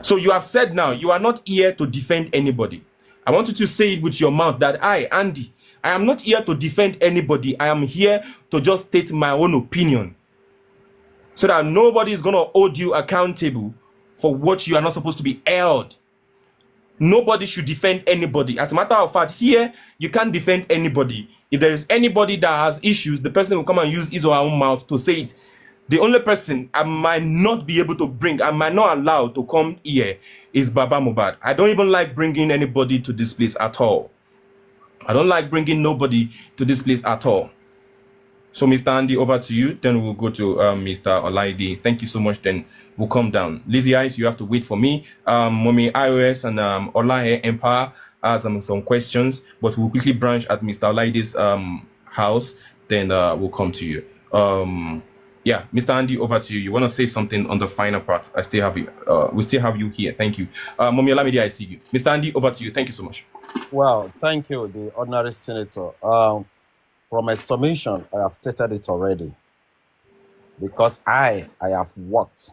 So you have said now, you are not here to defend anybody. I want you to say it with your mouth that I, Andy, I am not here to defend anybody. I am here to just state my own opinion. So that nobody is going to hold you accountable for what you are not supposed to be held. Nobody should defend anybody. As a matter of fact, here, you can't defend anybody. If there is anybody that has issues, the person will come and use his or her own mouth to say it. The only person I might not be able to bring, I might not allow to come here is Baba Mohbad. I don't even like bringing anybody to this place at all. I don't like bringing nobody to this place at all. So, Mr. Andy, over to you. Then we'll go to Mr. Olaide. Thank you so much. Then we'll come down. Lizzie Eyes, you have to wait for me. Mommy iOS and Olaide Empire has some questions, but we'll quickly branch at Mr. Olaide's house. Then we'll come to you. Yeah, Mr. Andy, over to you. You want to say something on the final part? I still have you. We still have you here. Thank you. Mommy Olamide, I see you. Mr. Andy, over to you. Thank you so much. Well, thank you, the ordinary senator. From my submission, I have stated it already. Because I have worked.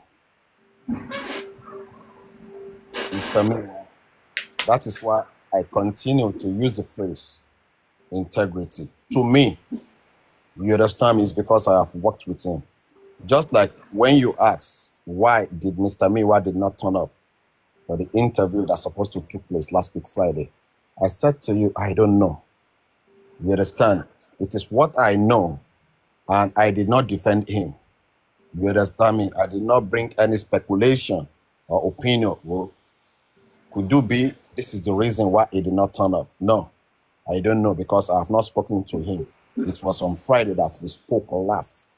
Mr. Miller, that is why I continue to use the phrase integrity. To me, you understand me, it's because I have worked with him. Just like when you ask, why did Mr. Miwa did not turn up for the interview that's supposed to take place last week, Friday? I said to you, I don't know. You understand? It is what I know, and I did not defend him. You understand me? I did not bring any speculation or opinion. Well, could you be, this is the reason why he did not turn up? No, I don't know, because I have not spoken to him. It was on Friday that we spoke last.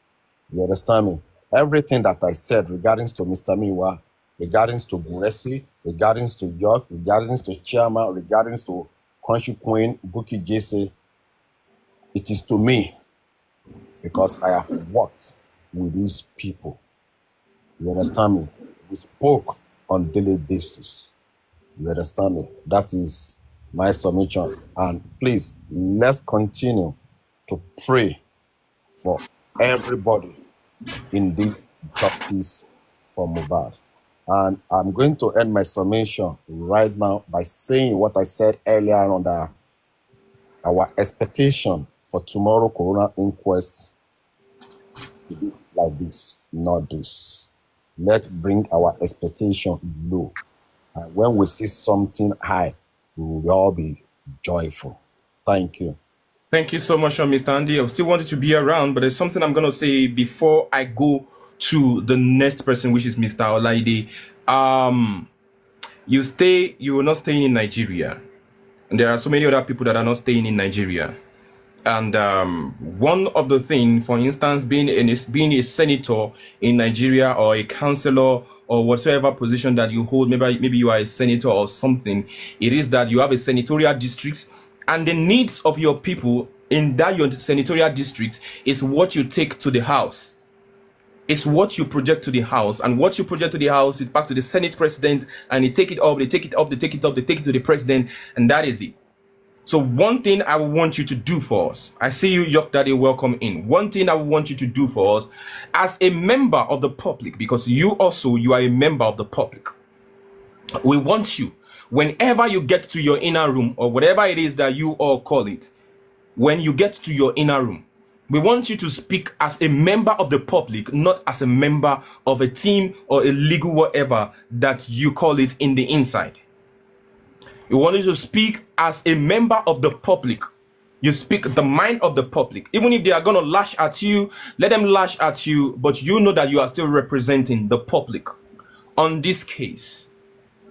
You understand me? Everything that I said regarding to Mr. Miwa, regarding to Buresi, regarding to York, regarding to Chairman, regarding to Country Queen, Buki Jesse, it is to me because I have worked with these people. You understand me? We spoke on daily basis. You understand me? That is my submission. And please, let's continue to pray for everybody in this justice for Mohbad. And I'm going to end my summation right now by saying what I said earlier on our expectation for tomorrow coroner inquest to be like this, not this. Let's bring our expectation low. And when we see something high, we will all be joyful. Thank you. Thank you so much, Mr. Andy. I still wanted to be around, but there's something I'm going to say before I go to the next person, which is Mr. Olaide. You are not staying in Nigeria. And there are so many other people that are not staying in Nigeria. And one of the things, for instance, being a senator in Nigeria or a councillor or whatever position that you hold, maybe you are a senator or something, it is that you have a senatorial district, and the needs of your people in that your senatorial district is what you take to the house. It's what you project to the house, and what you project to the house is back to the Senate president, and they take it up, they take it up, they take it up, they take it to the president, and that is it. So one thing I want you to do for us, I see you, York Daddy, welcome in. One thing I want you to do for us as a member of the public, because you are a member of the public. We want you, whenever you get to your inner room or whatever it is that you all call it, when you get to your inner room, we want you to speak as a member of the public, not as a member of a team or a legal whatever that you call it in the inside. We want you to speak as a member of the public. You speak the mind of the public. Even if they are going to lash at you, let them lash at you, but you know that you are still representing the public. On this case,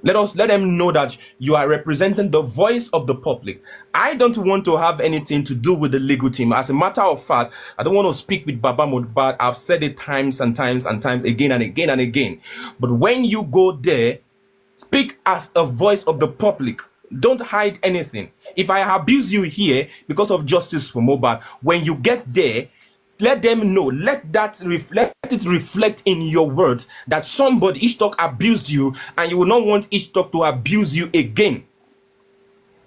let them know that you are representing the voice of the public. I don't want to have anything to do with the legal team. As a matter of fact, I don't want to speak with Baba Mohbad. I've said it times and times and times, again and again and again. But when you go there, speak as a voice of the public. Don't hide anything. If I abuse you here because of justice for Mohbad, when you get there, let them know, let it reflect in your words that somebody, Ishtok, abused you, and you will not want Ishtok to abuse you again.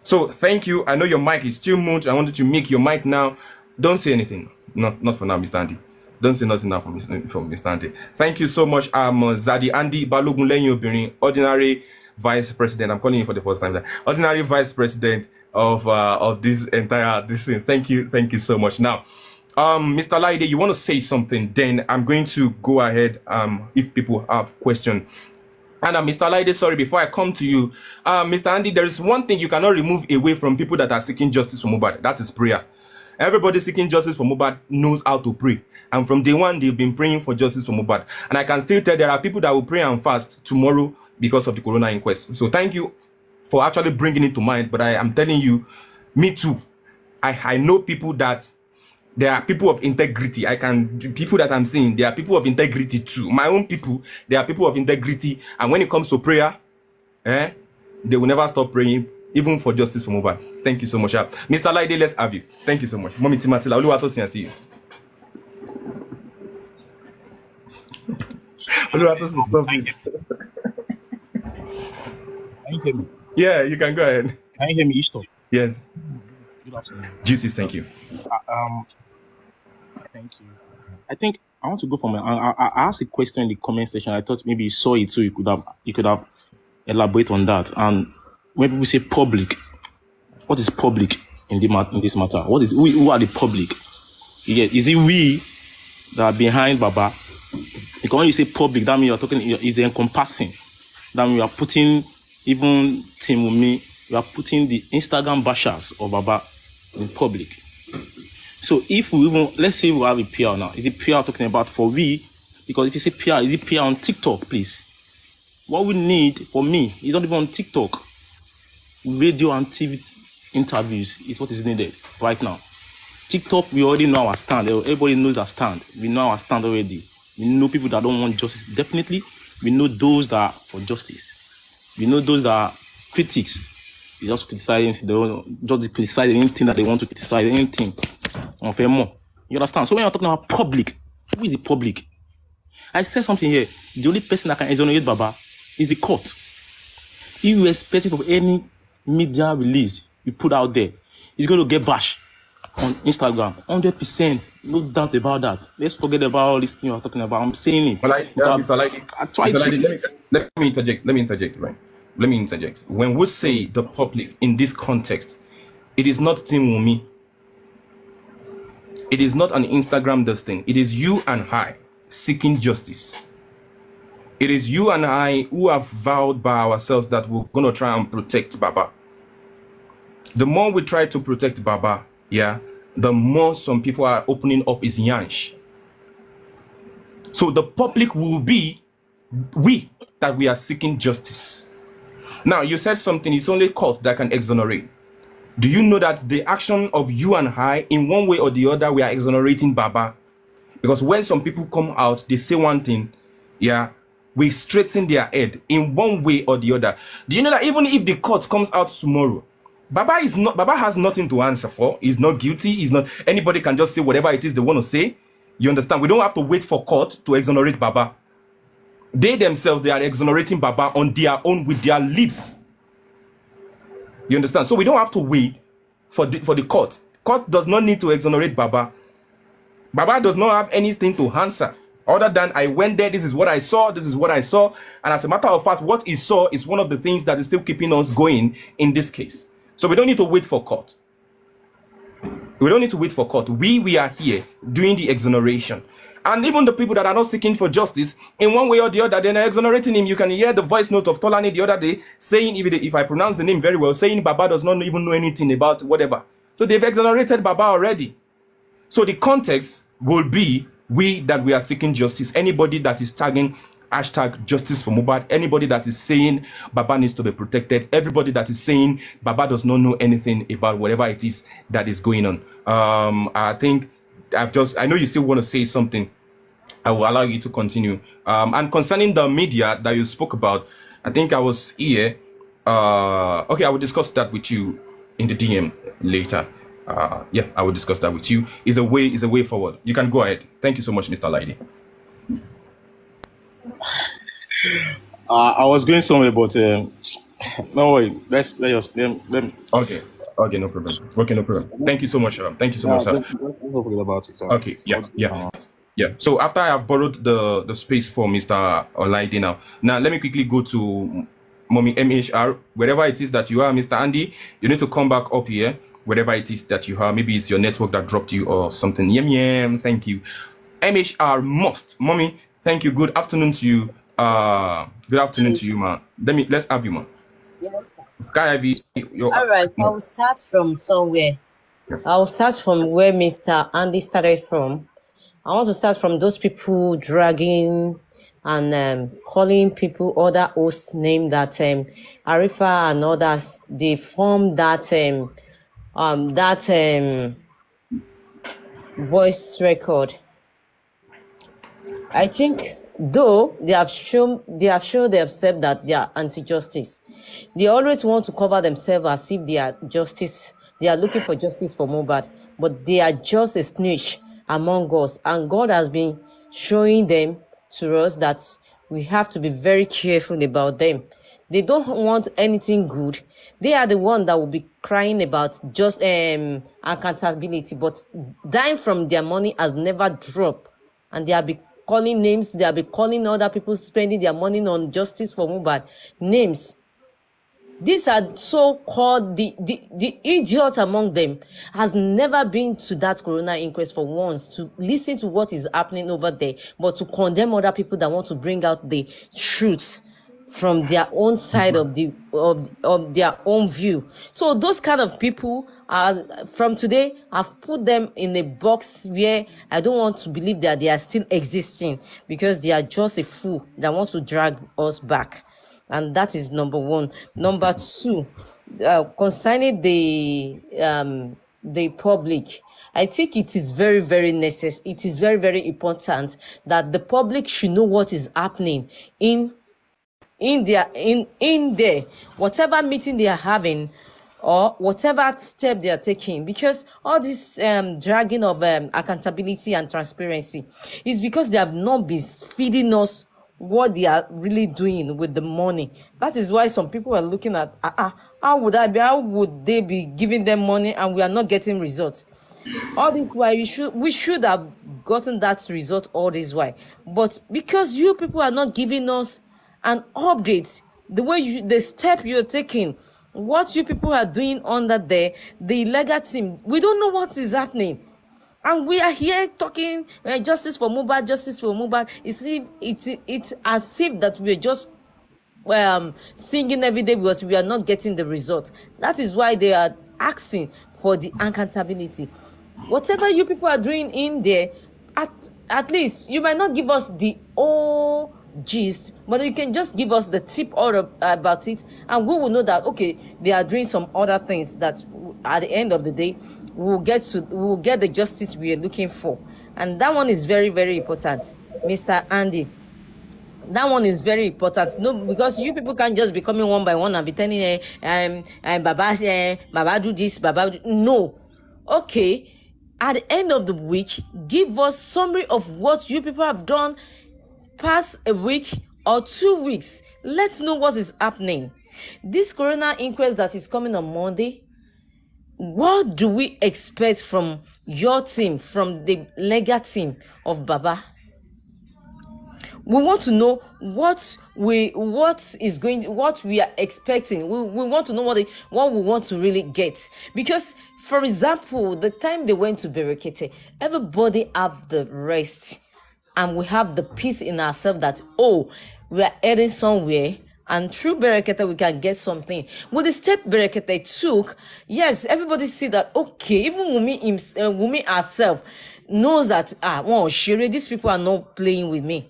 So thank you. I know your mic is still moved. I wanted to make your mic now. Don't say anything. Not for now, Mr. Andy. Don't say nothing now from Mr. Andy. Thank you so much. Zadi Andy Balogun Lenyo Birin, ordinary vice president. I'm calling you for the first time. Ordinary vice president of this entire thing. Thank you so much. Now, Mr. Laide, you want to say something? Then I'm going to go ahead. If people have questions. And Mr. Laide, sorry, before I come to you, Mr. Andy, there is one thing you cannot remove away from people that are seeking justice for Mohbad. That is prayer. Everybody seeking justice for Mohbad knows how to pray. And from day one, they've been praying for justice for Mohbad. And I can still tell there are people that will pray and fast tomorrow because of the corona inquest. So thank you for actually bringing it to mind. But I am telling you, me too. I know people that there are people of integrity. People that I'm seeing, there are people of integrity too. My own people, they are people of integrity. And when it comes to prayer, they will never stop praying, even for justice for Mohbad. Thank you so much. Mr. Laide, let's have you. Thank you so much. Mommy Timatila, Oluwatosin, I see you. Oluwatosin, stop it. Can you hear me? Yeah, you can go ahead. Can you hear me, Ishto? Yes. Good afternoon. Juices, thank you. Thank you. I think I want to go for I asked a question in the comment section. I thought maybe you saw it, so you could have elaborate on that. And when people say public, what is public in this matter? Who are the public? Yeah, is it we that are behind Baba? Because when you say public, that means you're talking is encompassing. That means you are putting even Team Wunmi, you are putting the Instagram bashers of Baba in public. So if we even, let's say we have a PR now, is it PR talking about for we? Because if you say PR, is it PR on TikTok, please? What we need for me is not even on TikTok. Radio and TV interviews is what is needed right now. TikTok, we already know our stand. Everybody knows our stand. We know our stand already. We know people that don't want justice. Definitely, we know those that are for justice. We know those that are critics. They just criticize, they don't just criticize anything that they want to criticize, anything. You understand? So when you're talking about public, who is the public? I said something here. The only person that can exonerate Baba is the court. Irrespective of any media release you put out there, it's going to get bashed on Instagram. 100%. No doubt about that. Let's forget about all this thing you're talking about. I'm saying it. Mr. Laide, I try to. Let me interject, right? Let me interject. When we say the public in this context, it is not Team Wunmi. It is not an Instagram this thing. It is you and I seeking justice. It is you and I who have vowed by ourselves that we're going to try and protect Baba. The more we try to protect Baba, the more some people are opening up his yansh. So the public will be we that we are seeking justice. Now, you said something, it's only court that can exonerate. Do you know that the action of you and I, in one way or the other, we are exonerating Baba? Because when some people come out, they say one thing, we straighten their head in one way or the other. Do you know that even if the court comes out tomorrow, Baba has nothing to answer for. He's not guilty. He's not. Anybody can just say whatever it is they want to say. You understand? We don't have to wait for court to exonerate Baba. They themselves, they are exonerating Baba on their own with their lips. You understand? So we don't have to wait for the court. Court does not need to exonerate Baba. Baba does not have anything to answer other than I went there, this is what I saw, this is what I saw. And as a matter of fact, what he saw is one of the things that is still keeping us going in this case. So we don't need to wait for court. We don't need to wait for court. We are here doing the exoneration. And even the people that are not seeking for justice, in one way or the other, they're exonerating him. You can hear the voice note of Tolani the other day saying, if I pronounce the name very well, saying Baba does not even know anything about whatever. So they've exonerated Baba already. So the context will be we are seeking justice. Anybody that is tagging hashtag justice for Mohbad, anybody that is saying Baba needs to be protected, everybody that is saying Baba does not know anything about whatever it is that is going on. I think I know you still want to say something. I will allow you to continue. And concerning the media that you spoke about, I think I was here. Okay, I will discuss that with you in the DM later. Yeah, I will discuss that with you. Is a way forward. You can go ahead. Thank you so much, Mr. Laide. I was going somewhere, but no way. Let Okay, no problem. Okay, no problem. Thank you so much. Thank you so much, sir. Let's not forget about it. Okay, yeah. Yeah. So after I have borrowed the space for Mr. Olaide now let me quickly go to Mommy MHR, wherever it is that you are, Mr. Andy. You need to come back up here, wherever it is that you are. Maybe it's your network that dropped you or something. Yem. Thank you. MHR must. Mommy, thank you. Good afternoon to you. Good afternoon to you, ma. Let's have you, ma. Yes. Sky Ivy, All right. I will start from somewhere. I will start from where Mr. Andy started from. I want to start from those people dragging and calling people other hosts name that Arifa and others. They form that voice record. I think though they have shown themselves that they are anti-justice. They always want to cover themselves as if they are justice. They are looking for justice for Mohbad, but they are just a snitch among us. And God has been showing them to us that we have to be very careful about them. They don't want anything good. They are the one that will be crying about just accountability, but dying from their money has never dropped. And they have been calling names, they have been calling other people spending their money on justice for Mohbad names. These are so-called the idiot among them has never been to that coroner inquest for once to listen to what is happening over there, but to condemn other people that want to bring out the truth from their own side of their own view. So those kind of people are from today. I've put them in a box where I don't want to believe that they are still existing, because they are just a fool that wants to drag us back. And that is number one. Number two, concerning the public, I think it is very, very necessary. It is very, very important that the public should know what is happening in there, whatever meeting they are having or whatever step they are taking, because all this dragging of accountability and transparency is because they have not been feeding us what they are really doing with the money. That is why some people are looking at how would they be giving them money and we are not getting results. All this why we should have gotten that result all this while, but because you people are not giving us an update, the way the step you're taking, what you people are doing under there, the legal team, we don't know what is happening. And we are here talking justice for Mohbad, justice for Mohbad. It's as if that we're just singing every day, but we are not getting the result. That is why they are asking for the accountability. Whatever you people are doing in there, at least you might not give us the whole gist, but you can just give us the tip all about it, and we will know that okay, they are doing some other things that at the end of the day we will get the justice we are looking for. And that one is very, very important, Mr. Andy. That one is very important. No, because you people can't just be coming one by one and be telling Baba do this, Baba no. Okay, at the end of the week, give us summary of what you people have done past a week or 2 weeks. Let's know what is happening. This coroner inquest that is coming on Monday, what do we expect from your team, from the legal team of Baba? We want to know what we are expecting. We want to know what we want to really get. Because, for example, the time they went to Berekete, everybody have the rest. And we have the peace in ourselves that, oh, we are heading somewhere. And through Berekete, we can get something. With the step Berekete took, yes, everybody see that, okay, even Wumi herself knows that, wow, Shere, these people are not playing with me.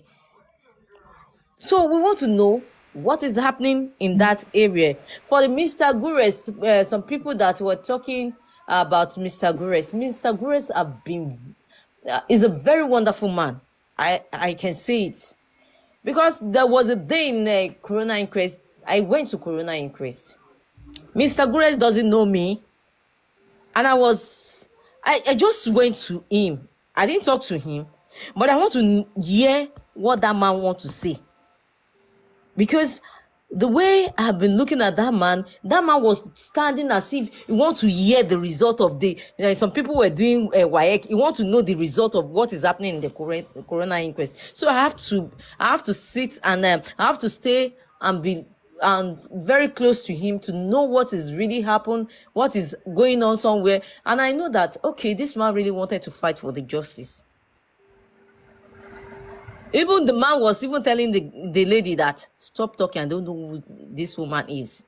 So we want to know what is happening in that area. For the Mr. Gures, some people that were talking about Mr. Gures have been, is a very wonderful man. I can see it. Because there was a day in a Corona Inquest, I went to Corona Inquest. Mr. Gures doesn't know me. And I just went to him. I didn't talk to him. But I want to hear what that man wants to say. Because the way I've been looking at that man was standing as if he want to hear the result of the. Some people were doing WAEC. He want to know the result of what is happening in the coroner inquest. So I have to sit and I have to stay and be very close to him to know what is really happened, what is going on somewhere. And I know that, okay, this man really wanted to fight for the justice. Even the man was even telling the lady that, stop talking, I don't know who this woman is.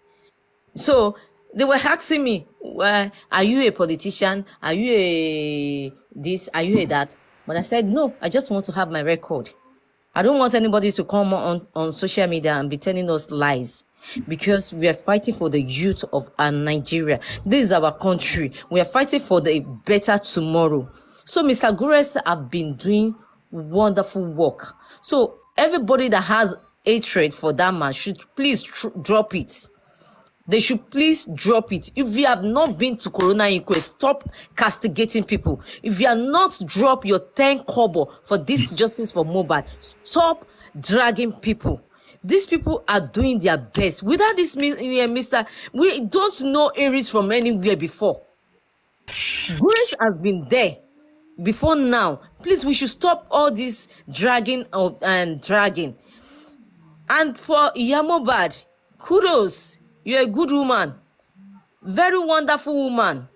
So they were asking me, well, are you a politician? Are you a this? Are you a that? But I said, no, I just want to have my record. I don't want anybody to come on social media and be telling us lies, because we are fighting for the youth of our Nigeria. This is our country. We are fighting for the better tomorrow. So Mr. Gures have been doing wonderful work. So everybody that has hatred for that man should please drop it. They should please drop it. If you have not been to Corona Inquest, stop castigating people. If you are not drop your 10 kobo for this justice for Mohbad, stop dragging people. These people are doing their best. Without this, Mr. We don't know Aries from anywhere before. Grace has been there before now. Please, we should stop all this dragging and dragging. And for Mohbad, kudos. You're a good woman. Very wonderful woman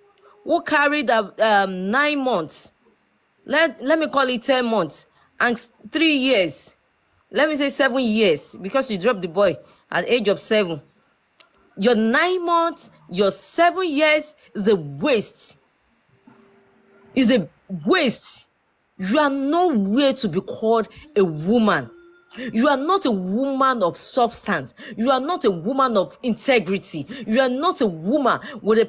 who carried 9 months. Let me call it 10 months and 3 years. Let me say 7 years, because you dropped the boy at the age of 7. Your 9 months, your 7 years is a waste. Is a waste. You are nowhere to be called a woman. You are not a woman of substance. You are not a woman of integrity. You are not a woman with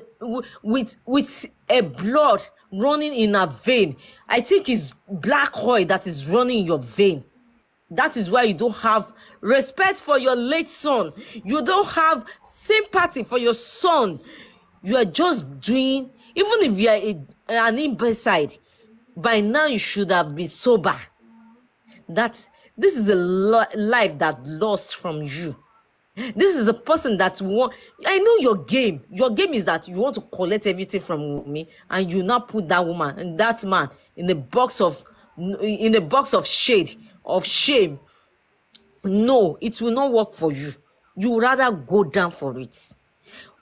a blood running in a vein. I think it's black oil that is running in your vein. That is why you don't have respect for your late son. You don't have sympathy for your son. You are just doing, even if you are an imbecile, by now you should have been sober. This is a life that lost from you. This is a person that want. I know your game. Your game is that you want to collect everything from me, and you now put that woman and that man in a box of shade, of shame. No, it will not work for you. You would rather go down for it.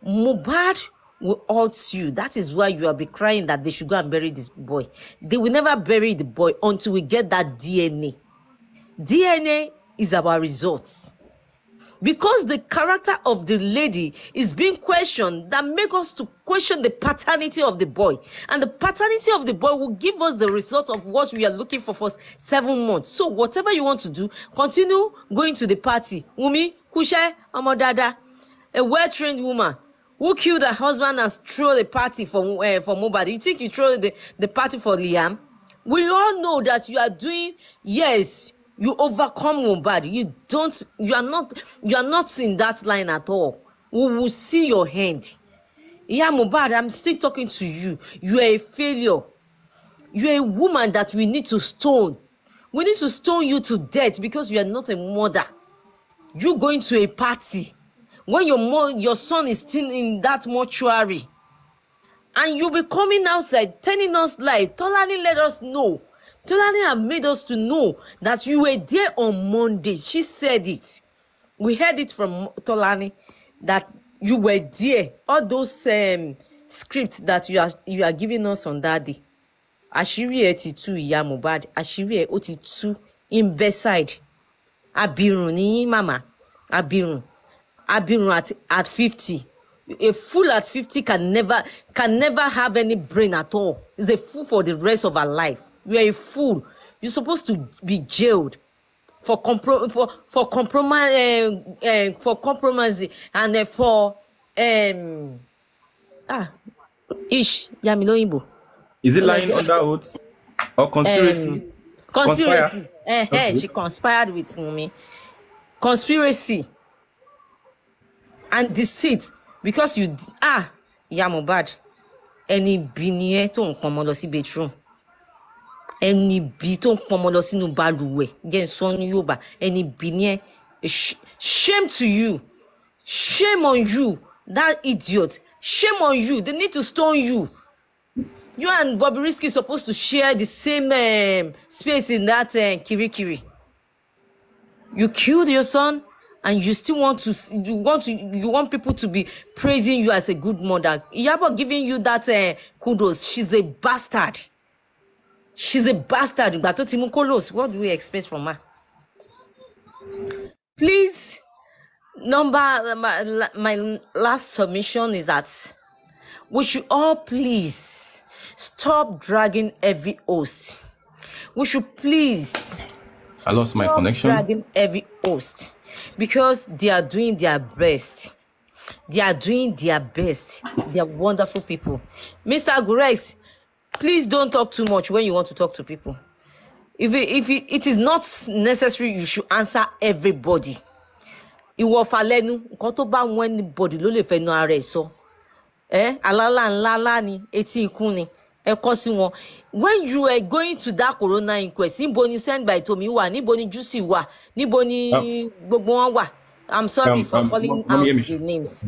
Mohbad will hurt you. That is why you will be crying that they should go and bury this boy. They will never bury the boy until we get that DNA. DNA is our results. Because the character of the lady is being questioned, that make us to question the paternity of the boy. And the paternity of the boy will give us the result of what we are looking for 7 months. So whatever you want to do, continue going to the party. Wumi, Kushe, Amadada, a well-trained woman who killed her husband and threw the party for Mohbad. You think you throw the party for Liam? We all know that you are doing, yes, you overcome Mohbad. You are not in that line at all. We will see your hand. Yeah, Mohbad, I'm still talking to you. You are a failure. You are a woman that we need to stone. We need to stone you to death because you are not a mother. You going to a party when your son is still in that mortuary, and you'll be coming outside telling us lies. Tolani let us know. Tolani have made us to know that you were there on Monday. She said it. We heard it from Tolani that you were there. All those scripts that you are giving us on that day. Àṣírí ẹ̀ ti tú ìyá Mohbad. Àṣírí ẹ̀ ó ti tú in bedside. Abirun ni mama. Abirun at 50. A fool at 50 can never have any brain at all. Is a fool for the rest of her life. You are a fool. You're supposed to be jailed for compromise and for Yamiloimbo. Is it lying under oath or conspiracy? Conspiracy. Okay. She conspired with me. Conspiracy and deceit, because you Mohbad. Ẹni bí ni ẹ́ tó ń pọnmọ lọ sí bedroom. Ẹni bí tó ń pọnmọ lọ sínú balùwẹ̀. Jẹ́ n sọ ní Yorùbá. Ẹni bí ni ẹ́. Shame to you. Shame on you, that idiot. Shame on you. They need to stone you. You and Bobby Risky supposed to share the same space in that Kirikiri. You killed your son, and you still want people to be praising you as a good mother. Iyabo giving you that kudos. She's a bastard. She's a bastard. What do we expect from her? Please, my last submission is that we should all please stop dragging every host. We should please I lost my connection. dragging every host because they are doing their best. They are doing their best. They are wonderful people. Mr. Gurex, please don't talk too much when you want to talk to people. If it is not necessary, you should answer everybody. Ìwọ falẹ́nu, nǹkan tó bá wọn anybody ló lè fẹnu ara ẹ̀ sọ. Alala ńlá ni, etí ikún ni. Ẹ kọ sí wọn. When you are going to that corona inquest, níbo ni send by Tomi wà, níbo ni Juicy wà, níbo ni gbogbo wọn wà. I'm sorry for calling out the names.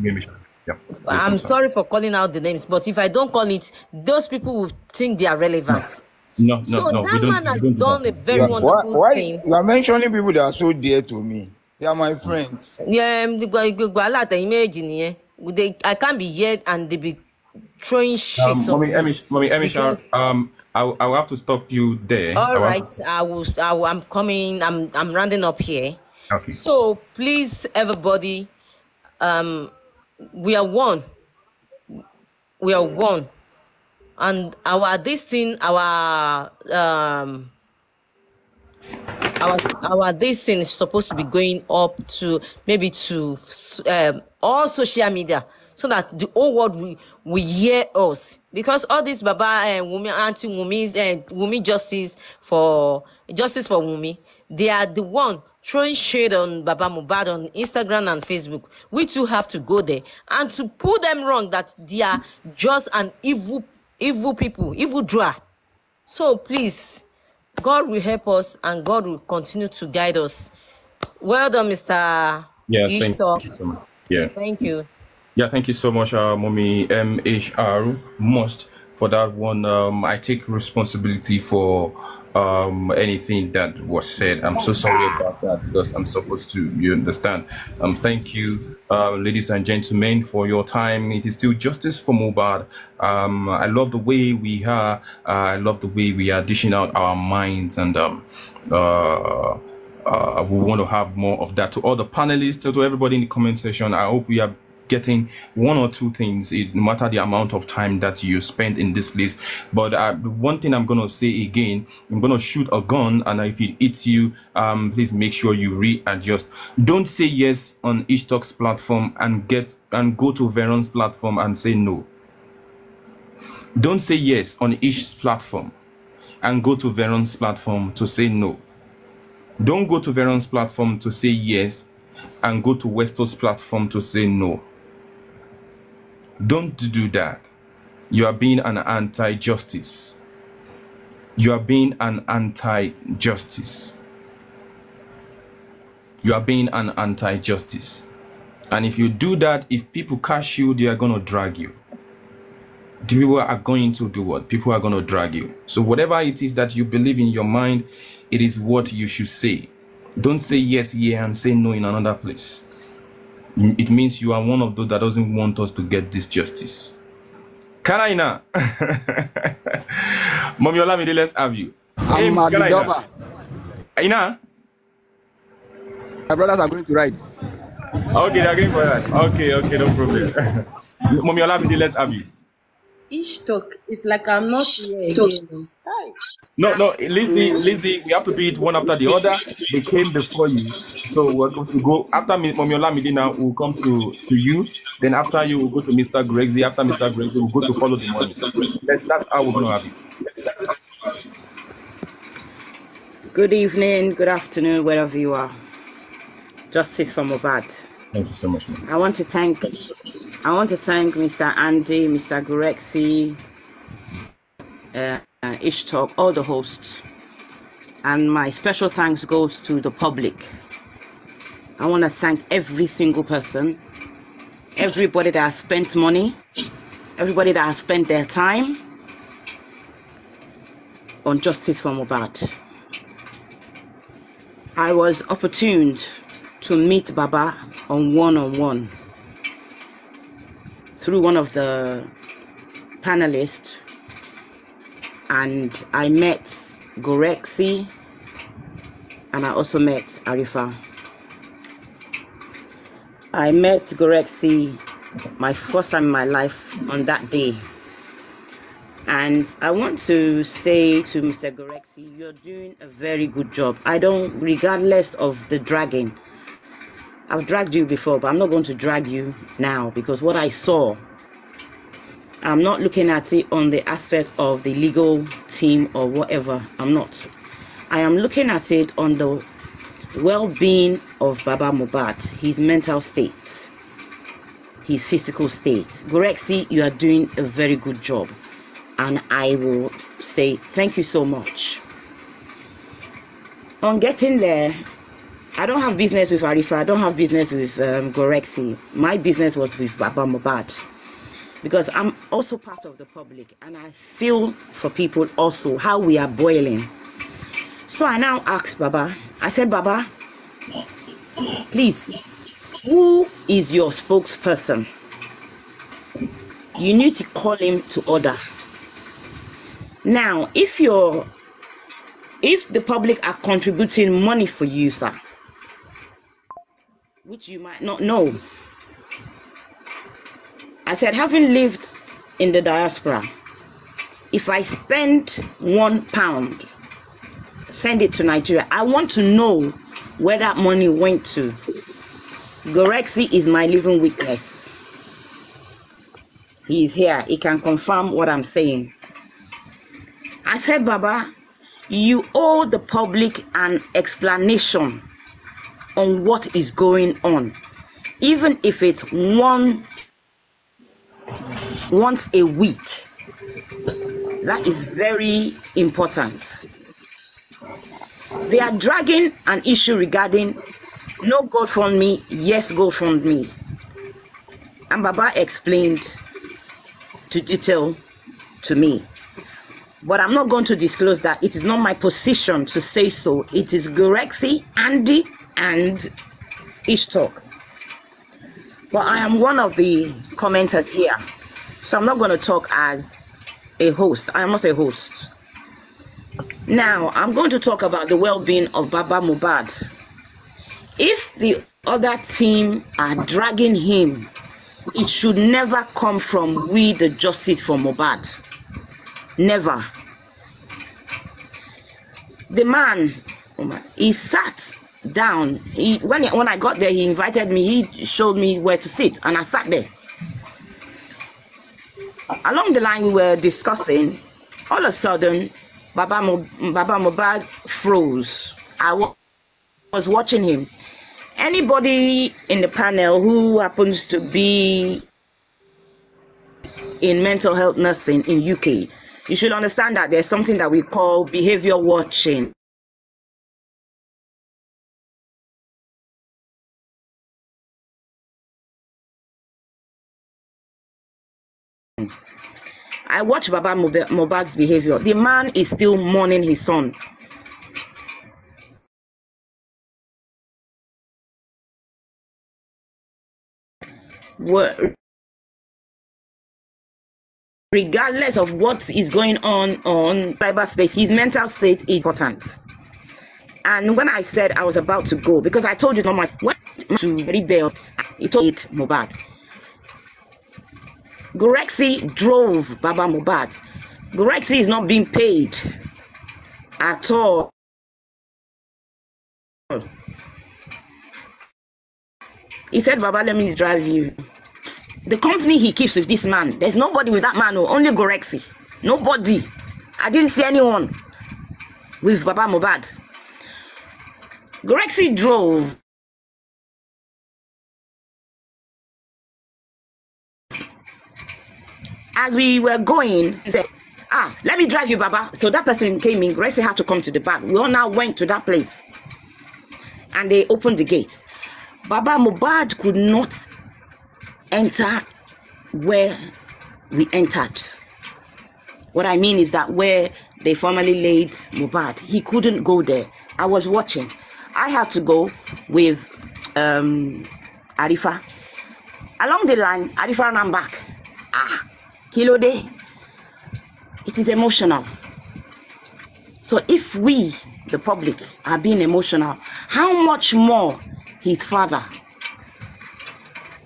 Yeah. I'm sorry for calling out the names, but if I don't call it, those people will think they are relevant. No. That man has done a very wonderful thing. You are mentioning people that are so dear to me. They are my friends. Yeah, I can't be here and they be throwing shit. Mommy, I'll have to stop you there. All right, I'm coming. I'm rounding up here. Okay. So please, everybody, we are one. We are one, and our this thing is supposed to be going up to maybe to all social media so that the whole world will hear us, because all this Baba and women, anti-Wumi and Wumi justice for Wumi, they are the one throwing shade on Baba Mohbad on Instagram and Facebook. We too have to go there and to prove them wrong that they are just an evil people, evil draw. So please, God will help us and God will continue to guide us. Well done, Mr. Yeah, thank you so much. Yeah. Thank you. Yeah, thank you so much, Mommy MHR. Most for that one. I take responsibility for anything that was said. I'm so sorry about that because I'm supposed to, you understand. Thank you, ladies and gentlemen, for your time. It is still justice for Mohbad. I love the way we are. I love the way we are dishing out our minds, and we want to have more of that. To all the panelists, to everybody in the comment section, I hope we are getting one or two things, no matter the amount of time that you spend in this list. But one thing I'm gonna say again, I'm gonna shoot a gun, and if it hits you, please make sure you readjust. Don't say yes on Ishtalk's platform and go to Veron's platform and say no. Don't say yes on Ish's platform and go to Veron's platform to say no. Don't go to Veron's platform to say yes and go to Westo's platform to say no. Don't do that. You are being an anti-justice. You are being an anti-justice. You are being an anti-justice. And if you do that, if people catch you, they are going to drag you. The people are going to do what? People are going to drag you. So whatever it is that you believe in your mind, it is what you should say. Don't say yes here and say no in another place. It means you are one of those that doesn't want us to get this justice. Kanaina. Mommy Olamide, let's have you. I'm Magidoba. Aina? My brothers are going to ride. Okay, they're going for that. Okay, no problem. Mommy Olamide, let's have you. Ishtalk is like I'm not here again. No, Lizzie, we have to do it one after the other. They came before you. So we're going to go after Mommy Olamide now, we'll come to you. Then after you, we'll go to Mr. Gregsy. After Mr. Gregsy, we'll go to Follow the Money. So that's how we're going to have it. Good evening, good afternoon, wherever you are. Justice for Mohbad. Thank you so much, man. I want to thank Mr. Andy, Mr. Gureksi, Ishtalk, all the hosts. And my special thanks goes to the public. I want to thank every single person everybody that has spent money, everybody that has spent their time on justice for Mohbad. I was opportuned to meet Baba on one-on-one through one of the panelists, and I met Gorexi and I also met Arifa. I met Gorexi my first time in my life on that day. And I want to say to Mr. Gorexi, you're doing a very good job. Regardless of the dragging, I've dragged you before, but I'm not going to drag you now, because what I saw, I'm not looking at it on the aspect of the legal team or whatever. I'm not. I am looking at it on the well-being of Baba Mohbad, his mental state, his physical state. Gorexi, you are doing a very good job. And I will say thank you so much. On getting there, I don't have business with Arifa. I don't have business with Gorexi. My business was with Baba Mohbad, because I'm also part of the public and I feel for people also how we are boiling. So I now asked Baba, I said, Baba, please, who is your spokesperson? You need to call him to order. Now, if the public are contributing money for you, sir, which you might not know, I said, having lived in the diaspora, if I spend £1, send it to Nigeria, I want to know where that money went to. Gorexi is my living witness. He is here. He can confirm what I'm saying. I said, Baba, you owe the public an explanation on what is going on, even if it's once a week. That is very important. They are dragging an issue regarding no GoFundMe, yes GoFundMe. And Baba explained to detail to me. But I'm not going to disclose that. It is not my position to say so. It is Gorexi, Andy, and Ishtalk. But I am one of the commenters here. So I'm not going to talk as a host. I am not a host. Now, I'm going to talk about the well-being of Baba Mohbad. If the other team are dragging him, it should never come from we, the justice for Mohbad. Never. The man, he sat down. When I got there, he invited me. He showed me where to sit, and I sat there. Along the line, we were discussing. All of a sudden, Baba Mohbad froze. I was watching him. Anybody in the panel who happens to be in mental health nursing in UK, you should understand that there's something that we call behavior watching. I watch Baba Mohbad's behavior. The man is still mourning his son. Regardless of what is going on cyberspace, his mental state is important. And when I said I was about to go, because I told you not much, went to rebel, he told Mohbad. Gorexi drove Baba Mohbad. Gorexi is not being paid at all. He said, Baba, let me drive you. The company he keeps with this man, there's nobody with that man, only Gorexi. Nobody. I didn't see anyone with Baba Mohbad. Gorexi drove. As we were going, he said, let me drive you, Baba. So that person came in. Gorexi had to come to the back. We all now went to that place. And they opened the gate. Baba Mohbad could not enter where we entered. What I mean is that where they formerly laid Mohbad, he couldn't go there. I was watching. I had to go with Arifa. Along the line, Arifa ran back. Kilo day. It is emotional. So if we, the public, are being emotional, how much more his father?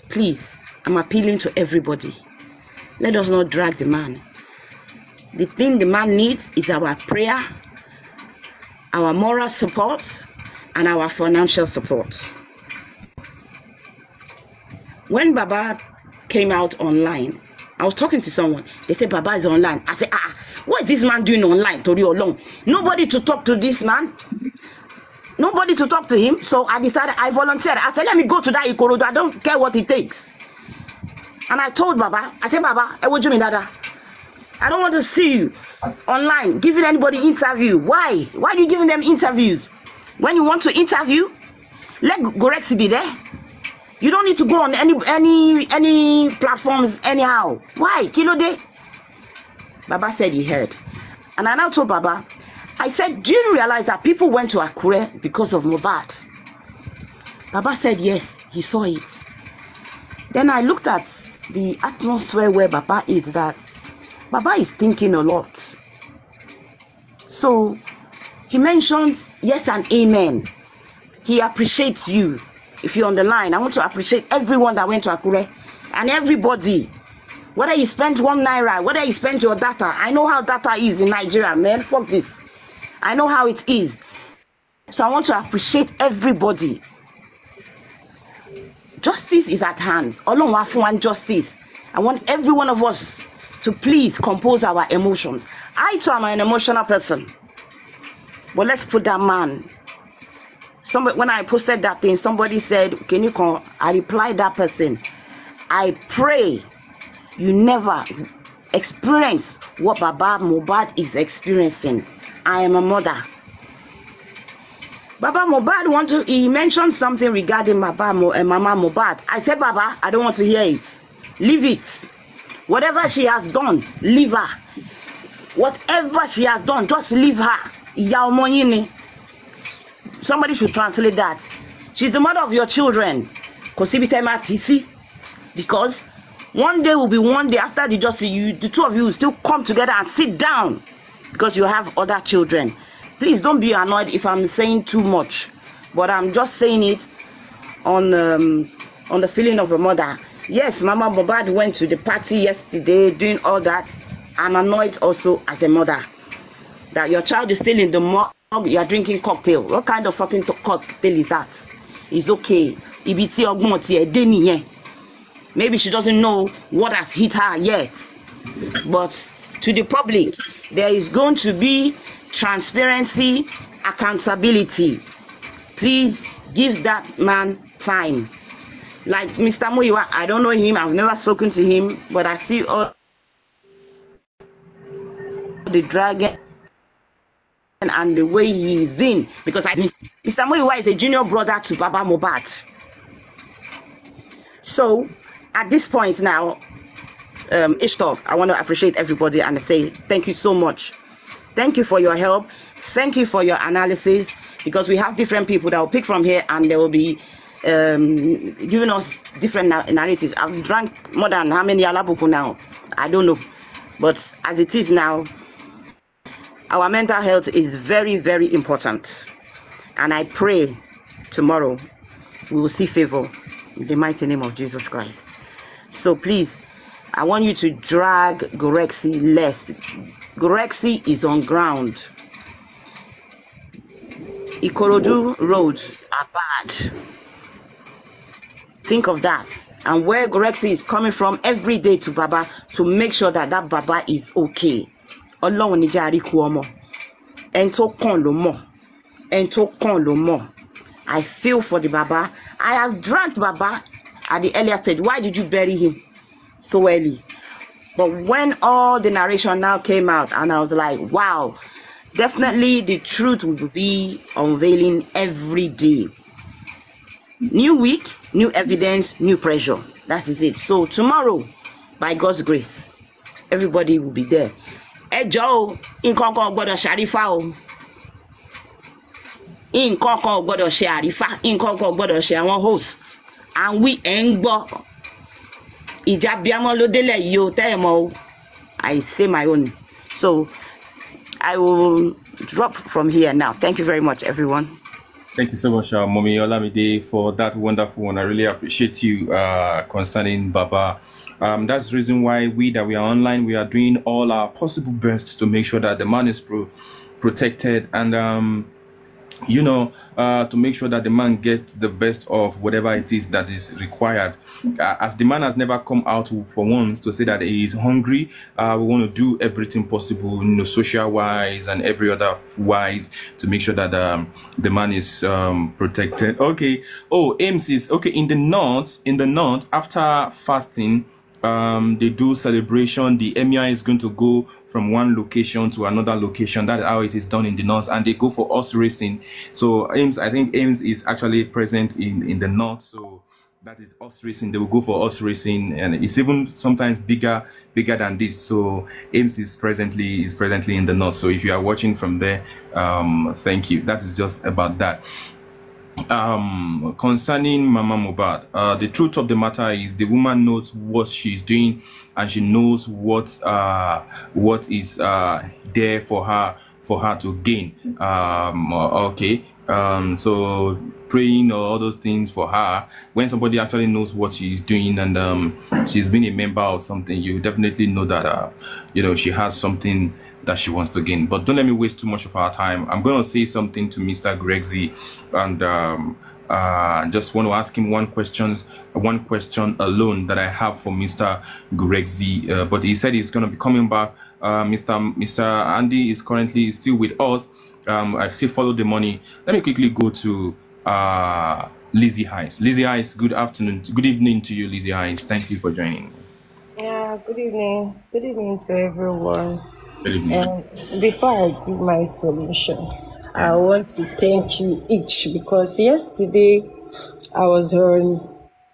Please, I'm appealing to everybody. Let us not drag the man. The thing the man needs is our prayer, our moral support, and our financial support. When Baba came out online, I was talking to someone. They said Baba is online. I said, what is this man doing online? Tori Olong. Nobody to talk to this man. Nobody to talk to him. So I decided, I volunteered. I said, let me go to that Ikorodu. I don't care what it takes. And I told Baba, I said, Baba, I don't want to see you online giving anybody interview. Why? Why are you giving them interviews? When you want to interview, let Gorexi be there. You don't need to go on any platforms anyhow. Why? Kilo day. Baba said he heard. And I now told Baba, I said, do you realize that people went to Akure because of Mohbad? Baba said yes, he saw it. Then I looked at the atmosphere where Baba is, that Baba is thinking a lot. So he mentions yes and amen. He appreciates you. If you're on the line, I want to appreciate everyone that went to Akure and everybody. Whether you spent 1 naira, whether you spent your data. I know how data is in Nigeria, man. Fuck this. I know how it is. So I want to appreciate everybody. Justice is at hand. Olorun wa fún wa justice. I want every one of us to please compose our emotions. I too am an emotional person. But let's put that man. Somebody, when I posted that thing, somebody said, can you call? I replied that person, I pray you never experience what Baba Mohbad is experiencing. I am a mother. Baba Mohbad he mentioned something regarding Mama Mohbad. I said, Baba, I don't want to hear it. Leave it. Whatever she has done, leave her. Whatever she has done, just leave her. Iya ọmọ yín ni. Somebody should translate that. She's the mother of your children. Because one day will be one day after the justice, the two of you will still come together and sit down because you have other children. Please don't be annoyed if I'm saying too much, but I'm just saying it on the feeling of a mother. Yes, Mama Mohbad went to the party yesterday, doing all that. I'm annoyed also as a mother that your child is still in the mug. You are drinking cocktail. What kind of fucking cocktail is that? It's okay. Maybe she doesn't know what has hit her yet. But to the public, there is going to be transparency, accountability. Please give that man time. Like Mr. Muyiwa, I don't know him. I've never spoken to him. But I see all the dragon and the way he's been, because Mr. Muyiwa is a junior brother to Baba Mohbad. So at this point now, Ishtar, I want to appreciate everybody and say thank you so much. Thank you for your help. Thank you for your analysis, because we have different people that will pick from here and they will be giving us different narratives. I've drank more than how many alabuku now? I don't know. But as it is now, our mental health is very, very important. And I pray tomorrow we will see favor in the mighty name of Jesus Christ. So please, I want you to drag Gorexi less. Gorexi is on ground. Ikorodu roads are bad. Think of that. And where Gorexi is coming from every day to Baba, to make sure that that Baba is okay. Ọlọ́run ní jẹ́ àríkú ọmọ. Ẹni tó kàn ló mọ̀. Ẹni tó kàn ló mọ̀. I feel for the Baba. I have dragged Baba at the earlier stage. Why did you bury him so early? But when all the narration now came out, and I was like, wow, definitely the truth will be unveiling every day. New week, new evidence, new pressure. That is it. So tomorrow, by God's grace, everybody will be there. Ẹ jọ̀ọ́ o, nǹkan kan ò gbọ́dọ̀ ṣàrífà o. Nǹkan kan ò gbọ́dọ̀ ṣe àrífà, nǹkan kan ò gbọ́dọ̀ ṣe àwọn hosts. And we ẹ̀ ń gbọ́. Ìjà bíamọ́ ló délẹ̀ yìí o, tẹ́ ẹ mọ̀ o. I say my own. So I will drop from here now. Thank you very much, everyone. Thank you so much, Mommy Olamide, for that wonderful one. I really appreciate you concerning Baba. That's the reason why we are online. We are doing all our possible best to make sure that the man is protected and to make sure that the man gets the best of whatever it is that is required. As the man has never come out for once to say that he is hungry, we want to do everything possible, social wise and every other wise, to make sure that the man is protected. Okay. Oh, Ames is okay. In the north, after fasting, they do celebration. The emir is going to go from one location to another location. That's how it is done in the north, and they go for horse racing. So I think Ames is actually present in the north, so that is horse racing. They will go for horse racing, and it's even sometimes bigger than this. So Ames is presently in the north. So if you are watching from there, thank you. That is just about that. Concerning Mama Mohbad, the truth of the matter is the woman knows what she's doing, and she knows what is there for her to gain. So praying or all those things for her, when somebody actually knows what she's doing and she's been a member of something, you definitely know that she has something that she wants to gain. But don't let me waste too much of our time. I'm going to say something to Mr. Gregzy, and just want to ask him one question alone that I have for Mr. Gregzy. But he said he's going to be coming back. Mr. Andy is currently still with us. I still follow the money. Let me quickly go to Lizzie Hines. Lizzie Hines, good afternoon. Good evening to you, Lizzie Hines. Thank you for joining. Yeah, good evening. Good evening to everyone. Good evening. And before I give my solution, I want to thank you each, because yesterday I was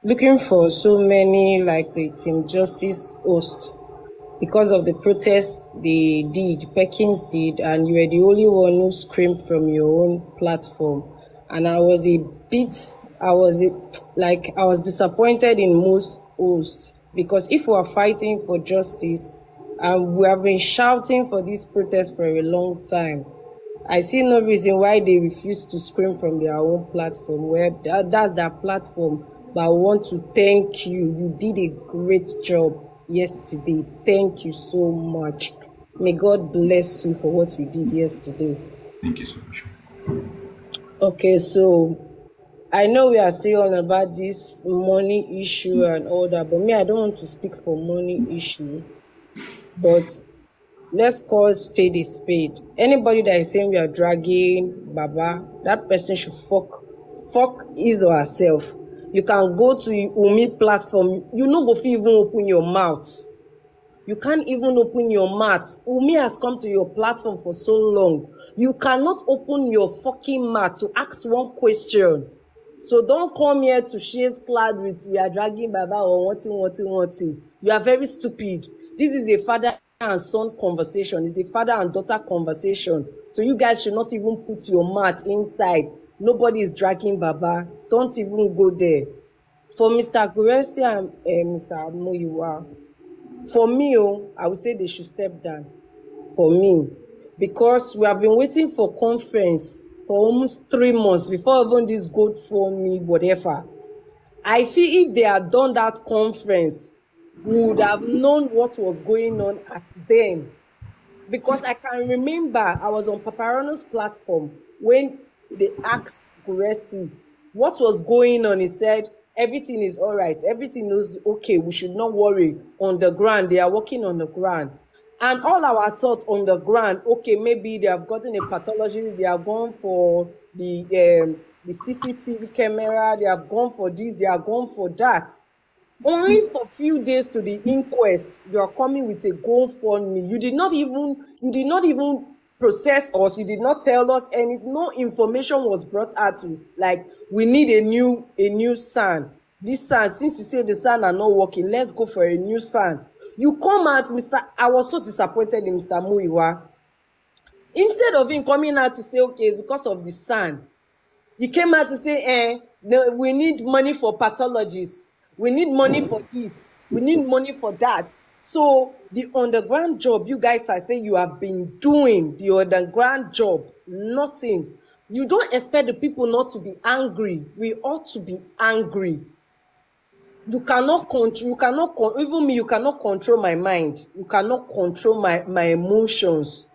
looking for so many, like the Team Justice host, because of the protest they did, Perkins did, and you were the only one who screamed from your own platform. And I was disappointed in most hosts, because if we are fighting for justice and we have been shouting for this protest for a long time, I see no reason why they refuse to scream from their own platform, where that's their platform. But I want to thank you. You did a great job yesterday. Thank you so much. May God bless you for what you did yesterday. Thank you so much. Okay, so I know we are still on about this money issue and all that, but me, I don't want to speak for money issue. But let's call spade a spade. Anybody that is saying we are dragging Baba, that person should fuck his or herself. You can go to Umi platform. You no go even open your mouth. You can't even open your mouth. Umi has come to your platform for so long. You cannot open your fucking mouth to ask one question. So don't come here to share clad with we are dragging Baba or what. You are very stupid. This is a father and son conversation. It's a father and daughter conversation. So you guys should not even put your mouth inside. Nobody is dragging Baba. Don't even go there. For Mr. Guresi and Mr. Moyiwa, for me, I would say they should step down. For me. Because we have been waiting for conference for almost 3 months before even this go for me, whatever. I feel if they had done that conference, we would have known what was going on at them. Because I can remember I was on Paparano's platform when they asked Guresi what was going on. He said, everything is all right. Everything is okay. We should not worry. On the ground, they are working on the ground. And all our thoughts on the ground, okay, maybe they have gotten a pathologist. They have gone for the CCTV camera. They have gone for this. They have gone for that. Only for a few days to the inquest, you are coming with a GoFundMe. You did not even process us. You did not tell us any. No information was brought out to, like, we need a new son. this SAN, since you say the SAN are not working, let's go for a new SAN. You come out, I was so disappointed in Mr. Muiwa. Instead of him coming out to say, okay, it's because of the SAN, he came out to say, no, we need money for pathologists. We need money for this. We need money for that. So the underground job you guys are saying you have been doing, the underground job, nothing. You don't expect the people not to be angry. We ought to be angry. You cannot control, even me, you cannot control my mind. You cannot control my emotions.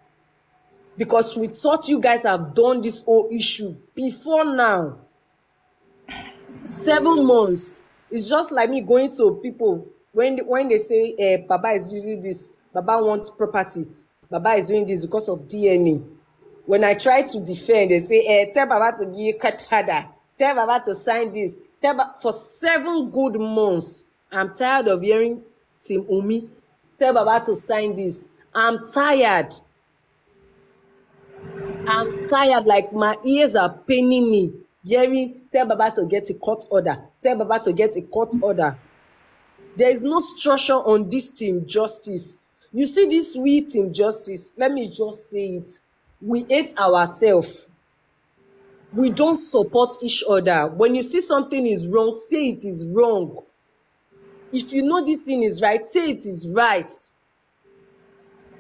Because we thought you guys have done this whole issue before now. 7 months. It's just like me going to people when they say Baba is using this, Baba wants property, Baba is doing this because of DNA. When I try to defend, they say, tell Baba to give you cut harder, tell Baba to sign this. For 7 good months, I'm tired of hearing Team Umi tell Baba to sign this. I'm tired. I'm tired, like my ears are paining me. Hearing, tell Baba to get a court order. Tell Baba to get a court order. There is no structure on this team justice. You see this we team justice, let me just say it. We hate ourselves. We don't support each other. When you see something is wrong, say it is wrong. If you know this thing is right, say it is right.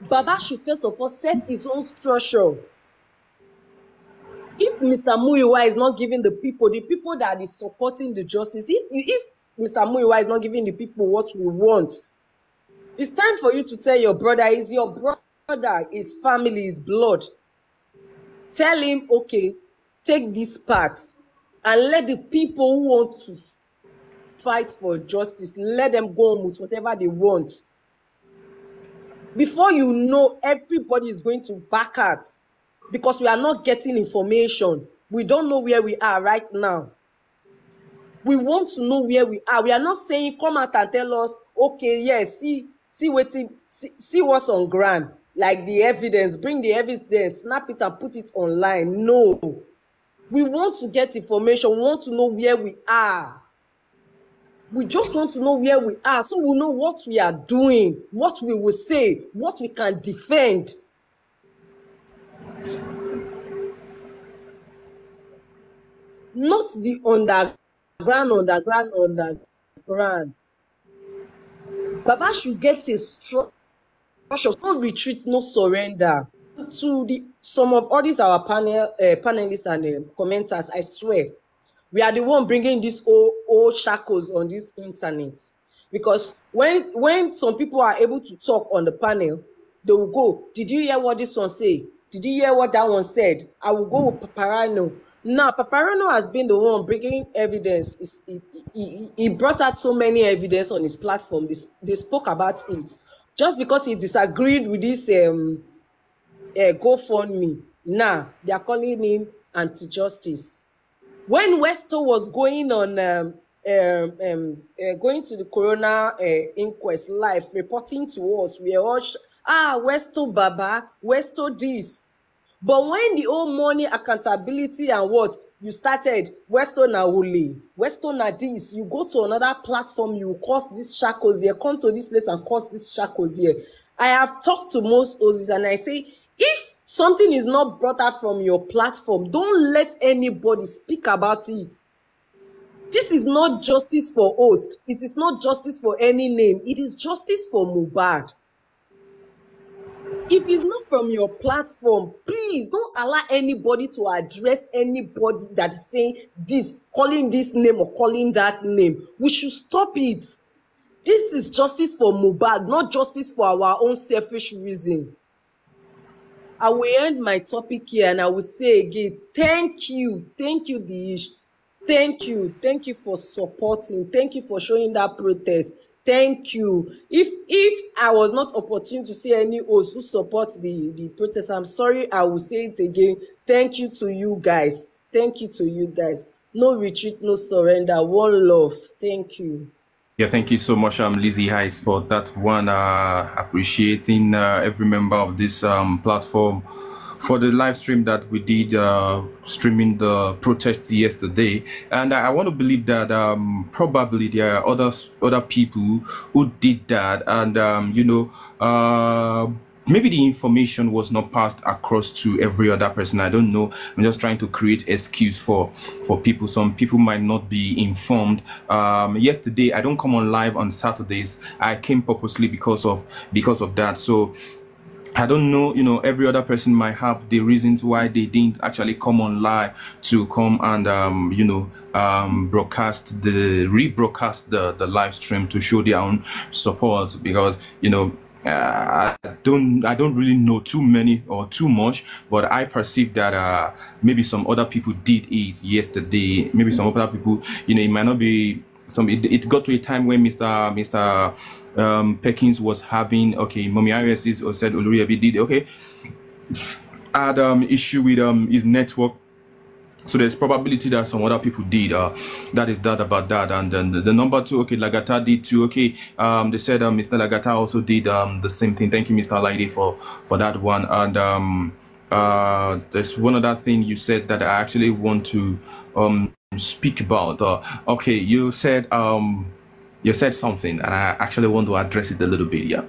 Baba should first of all set his own structure. If Mr. Muiwa is not giving the people that is supporting the justice, if Mr. Muiwa is not giving the people what we want, it's time for you to tell your brother, is your brother, his family, his blood. Tell him, okay, take this part and let the people who want to fight for justice, let them go on with whatever they want. Before you know, everybody is going to back out. Because we are not getting information. We don't know where we are right now. We want to know where we are. We are not saying come out and tell us, okay, yes, see what's on ground. Like the evidence, bring the evidence, snap it and put it online. No. We want to get information. We want to know where we are. We just want to know where we are so we know what we are doing, what we will say, what we can defend. Not the underground. Baba should get a structure, no retreat, no surrender. To some of all these our panelists and commenters, I swear, we are the one bringing these old shackles on this internet. Because when some people are able to talk on the panel, they will go, did you hear what this one say? Did you hear what that one said? I will go with Paparano. Now, Paparano has been the one bringing evidence. He brought out so many evidence on his platform. They spoke about it. Just because he disagreed with this GoFundMe, now they are calling him anti-justice. When Westo was going on, going to the Corona inquest live, reporting to us, we are all, Westo Baba, Westo this. But when the old money accountability and what you started, Westo na Wole, Westo na this, you go to another platform, you cause these shackles here, come to this place and cause these shackles here. I have talked to most Ozis and I say, if something is not brought up from your platform, don't let anybody speak about it. This is not justice for host. It is not justice for any name. It is justice for Mohbad. If it's not from your platform, please don't allow anybody to address anybody that is saying this, calling this name or calling that name. We should stop it. This is justice for Mohbad, not justice for our own selfish reason. I will end my topic here and I will say again, thank you, Dish. Thank you for supporting. Thank you for showing that protest. Thank you. If I was not opportune to see any host who support the protest, I'm sorry, I will say it again. Thank you to you guys. Thank you to you guys. No retreat, no surrender. One love. Thank you. Yeah, thank you so much, Lizzie Heiss, for that one. Appreciating every member of this platform for the live stream that we did, streaming the protest yesterday. And I want to believe that probably there are other people who did that, and maybe the information was not passed across to every other person. I don't know. I'm just trying to create excuse for people. Some people might not be informed. Yesterday, I don't come on live on Saturdays. I came purposely because of that. So I don't know, every other person might have the reasons why they didn't actually come on live to come and, rebroadcast the live stream to show their own support, because, I don't really know too many or too much, but I perceive that maybe some other people did it yesterday. Maybe some other people, it might not be it got to a time when Mr. Perkins was having, Mommy Iris or said Oloriabi did had issue with his network. So there's probability that some other people did. That is that about that. And then the number two, Lagata did too. They said Mr. Lagata also did the same thing. Thank you, Mr. Laide, for that one. And there's one other thing you said that I actually want to speak about. You said something, and I actually want to address it a little bit. Yeah.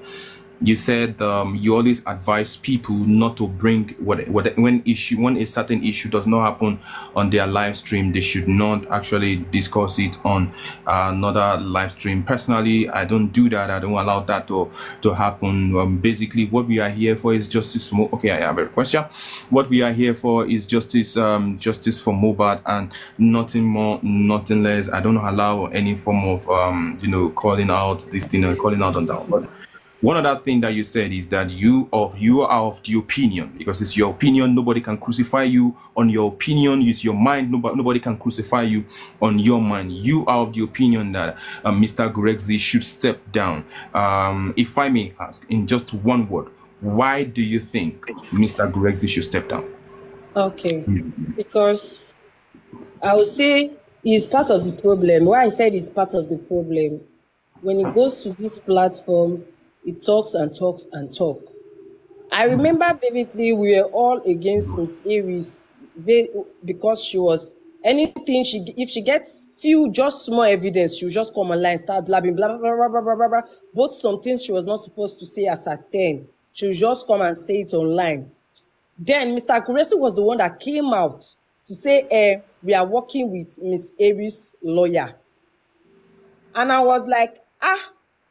You said you always advise people not to bring when a certain issue does not happen on their live stream, they should not actually discuss it on another live stream. Personally, I don't do that. I don't allow that to happen. Basically, what we are here for is justice. I have a question. What we are here for is justice for Mohbad, and nothing more, nothing less. I don't allow any form of calling out this thing or calling out on that. But one other thing that you said is that you are of the opinion, because it's your opinion, nobody can crucify you on your opinion. It's your mind, nobody can crucify you on your mind. You are of the opinion that Mr. Gregzi should step down. If I may ask, in just one word, why do you think Mr. Gregzi should step down? Okay, because I would say he's part of the problem. Why I said he's part of the problem, when he goes to this platform, he talks and talks and talk. I remember vividly we were all against Miss Aries because she was anything if she gets just small evidence, she'll just come online, start blabbing, blah, blah, blah, blah, blah, blah, blah. Both some things she was not supposed to say as at 10. She'll just come and say it online. Then Mr. Kuresi was the one that came out to say, we are working with Miss Aries' lawyer. And I was like,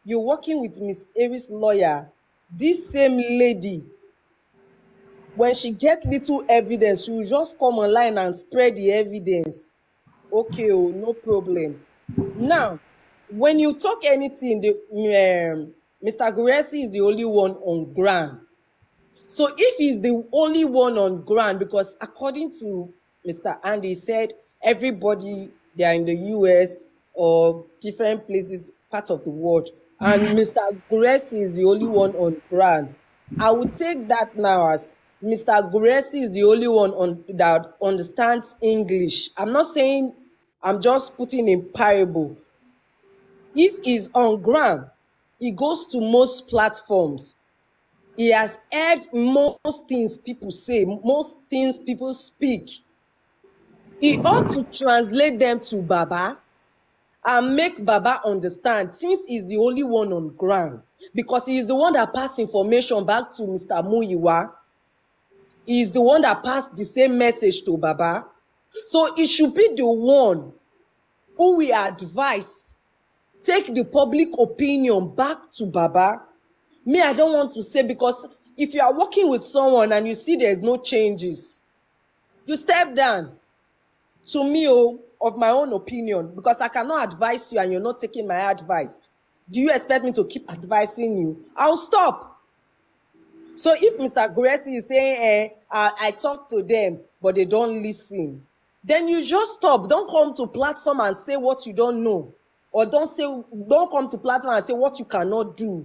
you're working with Miss Aries' lawyer. This same lady, when she gets little evidence, she will just come online and spread the evidence. Okay, no problem. Now, when you talk anything, Mr. Guresi is the only one on ground. So if he's the only one on ground, because according to Mr. Andy said, everybody, they are in the US or different places, part of the world, and Mr. Guresi is the only one on ground. I would take that now as Mr. Guresi is the only one that understands English. I'm not saying, I'm just putting in parable. If he's on ground, he goes to most platforms. He has heard most things people say, most things people speak. He ought to translate them to Baba and make Baba understand, since he's the only one on ground, because he is the one that passed information back to Mr. Muyiwa. He is the one that passed the same message to Baba. So it should be the one who we advise, take the public opinion back to Baba. Me, I don't want to say, because if you are working with someone and you see there's no changes, you step down. To me, of my own opinion, because I cannot advise you and you're not taking my advice. Do you expect me to keep advising you? I'll stop. So if Mr. Guresi is saying, I talk to them, but they don't listen, then you just stop. Don't come to platform and say what you don't know. Or don't come to platform and say what you cannot do.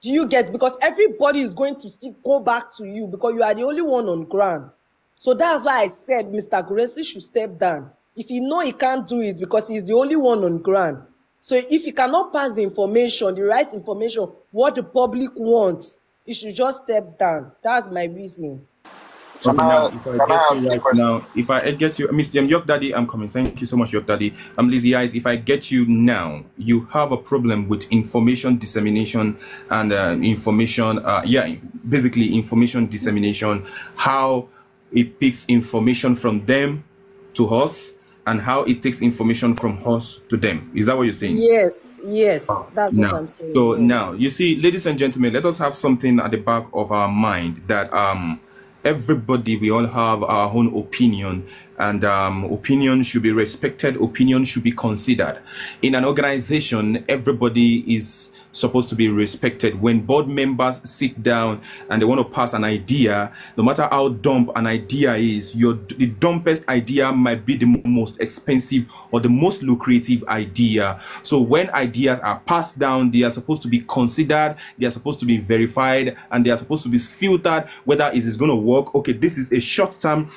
Do you get? Because everybody is going to still go back to you because you are the only one on ground. So that's why I said Mr. Guresi should step down. If he know he can't do it because he's the only one on ground. So if he cannot pass the information, the right information, what the public wants, he should just step down. That's my reason. Okay, now if I Can get I you ask a right question? now, if I get you, Mr. York Daddy, I'm coming. Thank you so much, York Daddy. Lizzie Eyes, if I get you now, you have a problem with information dissemination and basically information dissemination, how it picks information from them to us and how it takes information from us to them. Is that what you're saying? Yes, yes, that's what Now, I'm saying. so Yes. now you see, ladies and gentlemen, let us have something at the back of our mind that everybody, we all have our own opinion, and opinion should be respected, opinion should be considered. In an organization, everybody is supposed to be respected. When board members sit down and they want to pass an idea, no matter how dumb an idea is, the dumbest idea might be the most expensive or the most lucrative idea. So when ideas are passed down, they are supposed to be considered, they are supposed to be verified, and they are supposed to be filtered whether it is going to work. Okay, this is a short term,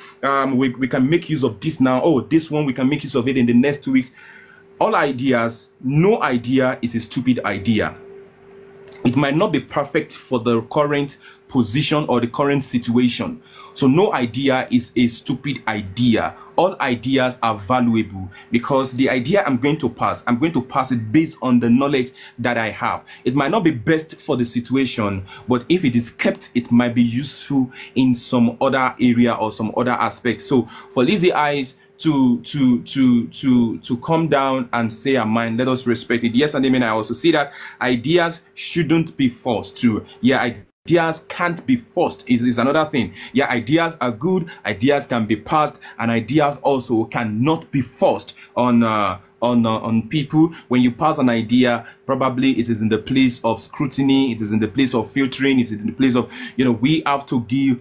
we can make use of this now. Oh, this one, we can make use of it in the next 2 weeks. All ideas, no idea is a stupid idea. It might not be perfect for the current position or the current situation. So no idea is a stupid idea. All ideas are valuable because the idea I'm going to pass it based on the knowledge that I have. It might not be best for the situation, but if it is kept, it might be useful in some other area or some other aspect. So for Lizzie Eyes to come down and say a mind, let us respect it. Yes, and amen. I also see that ideas shouldn't be forced to. Yeah, ideas can't be forced is another thing. Yeah, ideas are good, ideas can be passed, and ideas also cannot be forced on people. When you pass an idea, probably it is in the place of scrutiny, it is in the place of filtering, it is in the place of, we have to give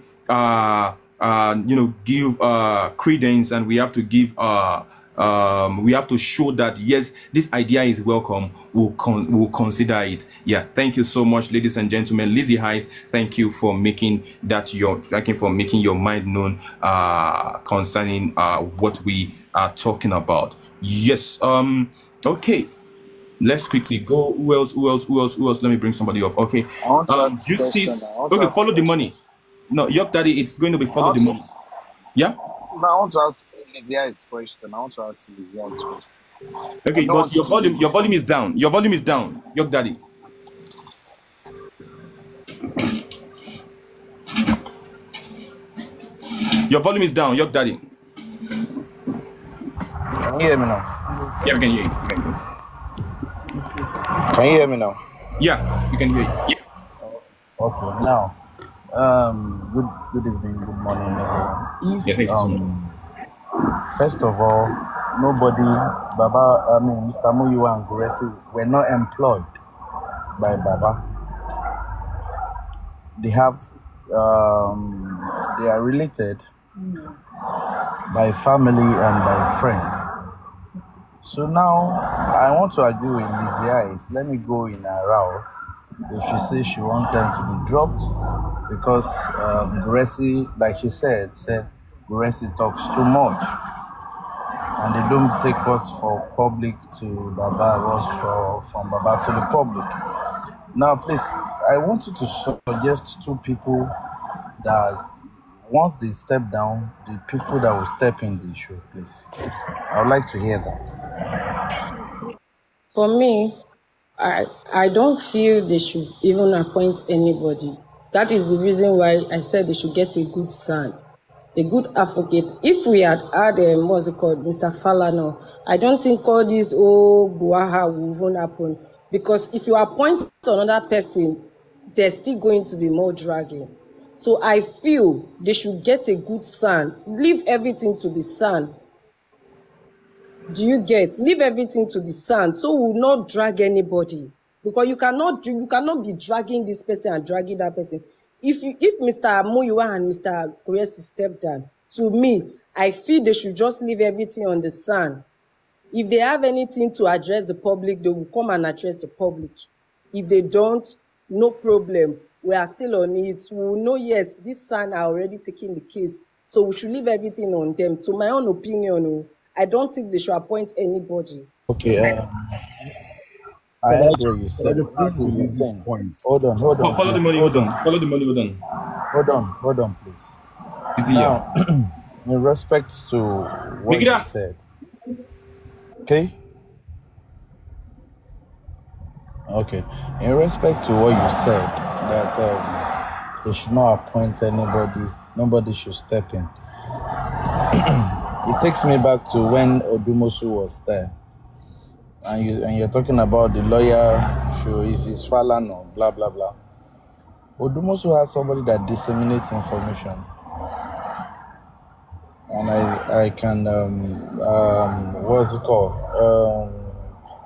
credence, and we have to give we have to show that yes, this idea is welcome. We'll consider it. Yeah, thank you so much, ladies and gentlemen. Lizzie Hayes, thank you for making your mind known concerning what we are talking about. Yes. Okay. Let's quickly go. Who else? Let me bring somebody up. Okay. I want to ask a question. Okay, follow the money. No, York Daddy, it's going to be follow the money. Yeah? No, I want to ask Lizia's question. Okay, but your volume is down. Your volume is down, York Daddy. Your volume is down, York Daddy. Can you hear me now? Yeah, we can hear you. Can you hear me now? Yeah, we can hear you. Yeah. Okay, now. Good evening, good morning, everyone. First of all, nobody, Mr. Muyiwa and Guresi were not employed by Baba. They have, they are related by family and by friend. So now, I want to agree with Lizzie Eyes. Let me go in her route. If she says she wants them to be dropped, because Guresi, like she said Guresi talks too much, and they don't take us for public to Baba, us from Baba to the public. Now, please, I want you to suggest two people that once they step down, the people that will step in the issue, please. I would like to hear that. For me, I don't feel they should even appoint anybody. That is the reason why I said they should get a good son, a good advocate. If we had what's it called, Mr. Falano, I don't think all this Buaha will even happen. Because if you appoint another person, there's still going to be more dragging. So I feel they should get a good son, leave everything to the son. Do you get? Leave everything to the son, so we will not drag anybody. Because you cannot be dragging this person and dragging that person. If Mr. Muyiwa and Mr. Kuresi step down, to me, I feel they should just leave everything on the son. If they have anything to address the public, they will come and address the public. If they don't, no problem. We are still on it. We will know, yes, this son are already taking the case. So we should leave everything on them. To my own opinion, I don't think they should appoint anybody. Okay, I heard what you said. This is the thing. Hold on. Follow the money, hold on, please. It's here. Now, in respect to what you Nikita. said, okay? Okay. In respect to what you said, that they should not appoint anybody, nobody should step in. It takes me back to when Odumosu was there. And you're talking about the lawyer, sure, if it's Falan or blah, blah, blah. Odumosu has somebody that disseminates information. And I can, what's it called?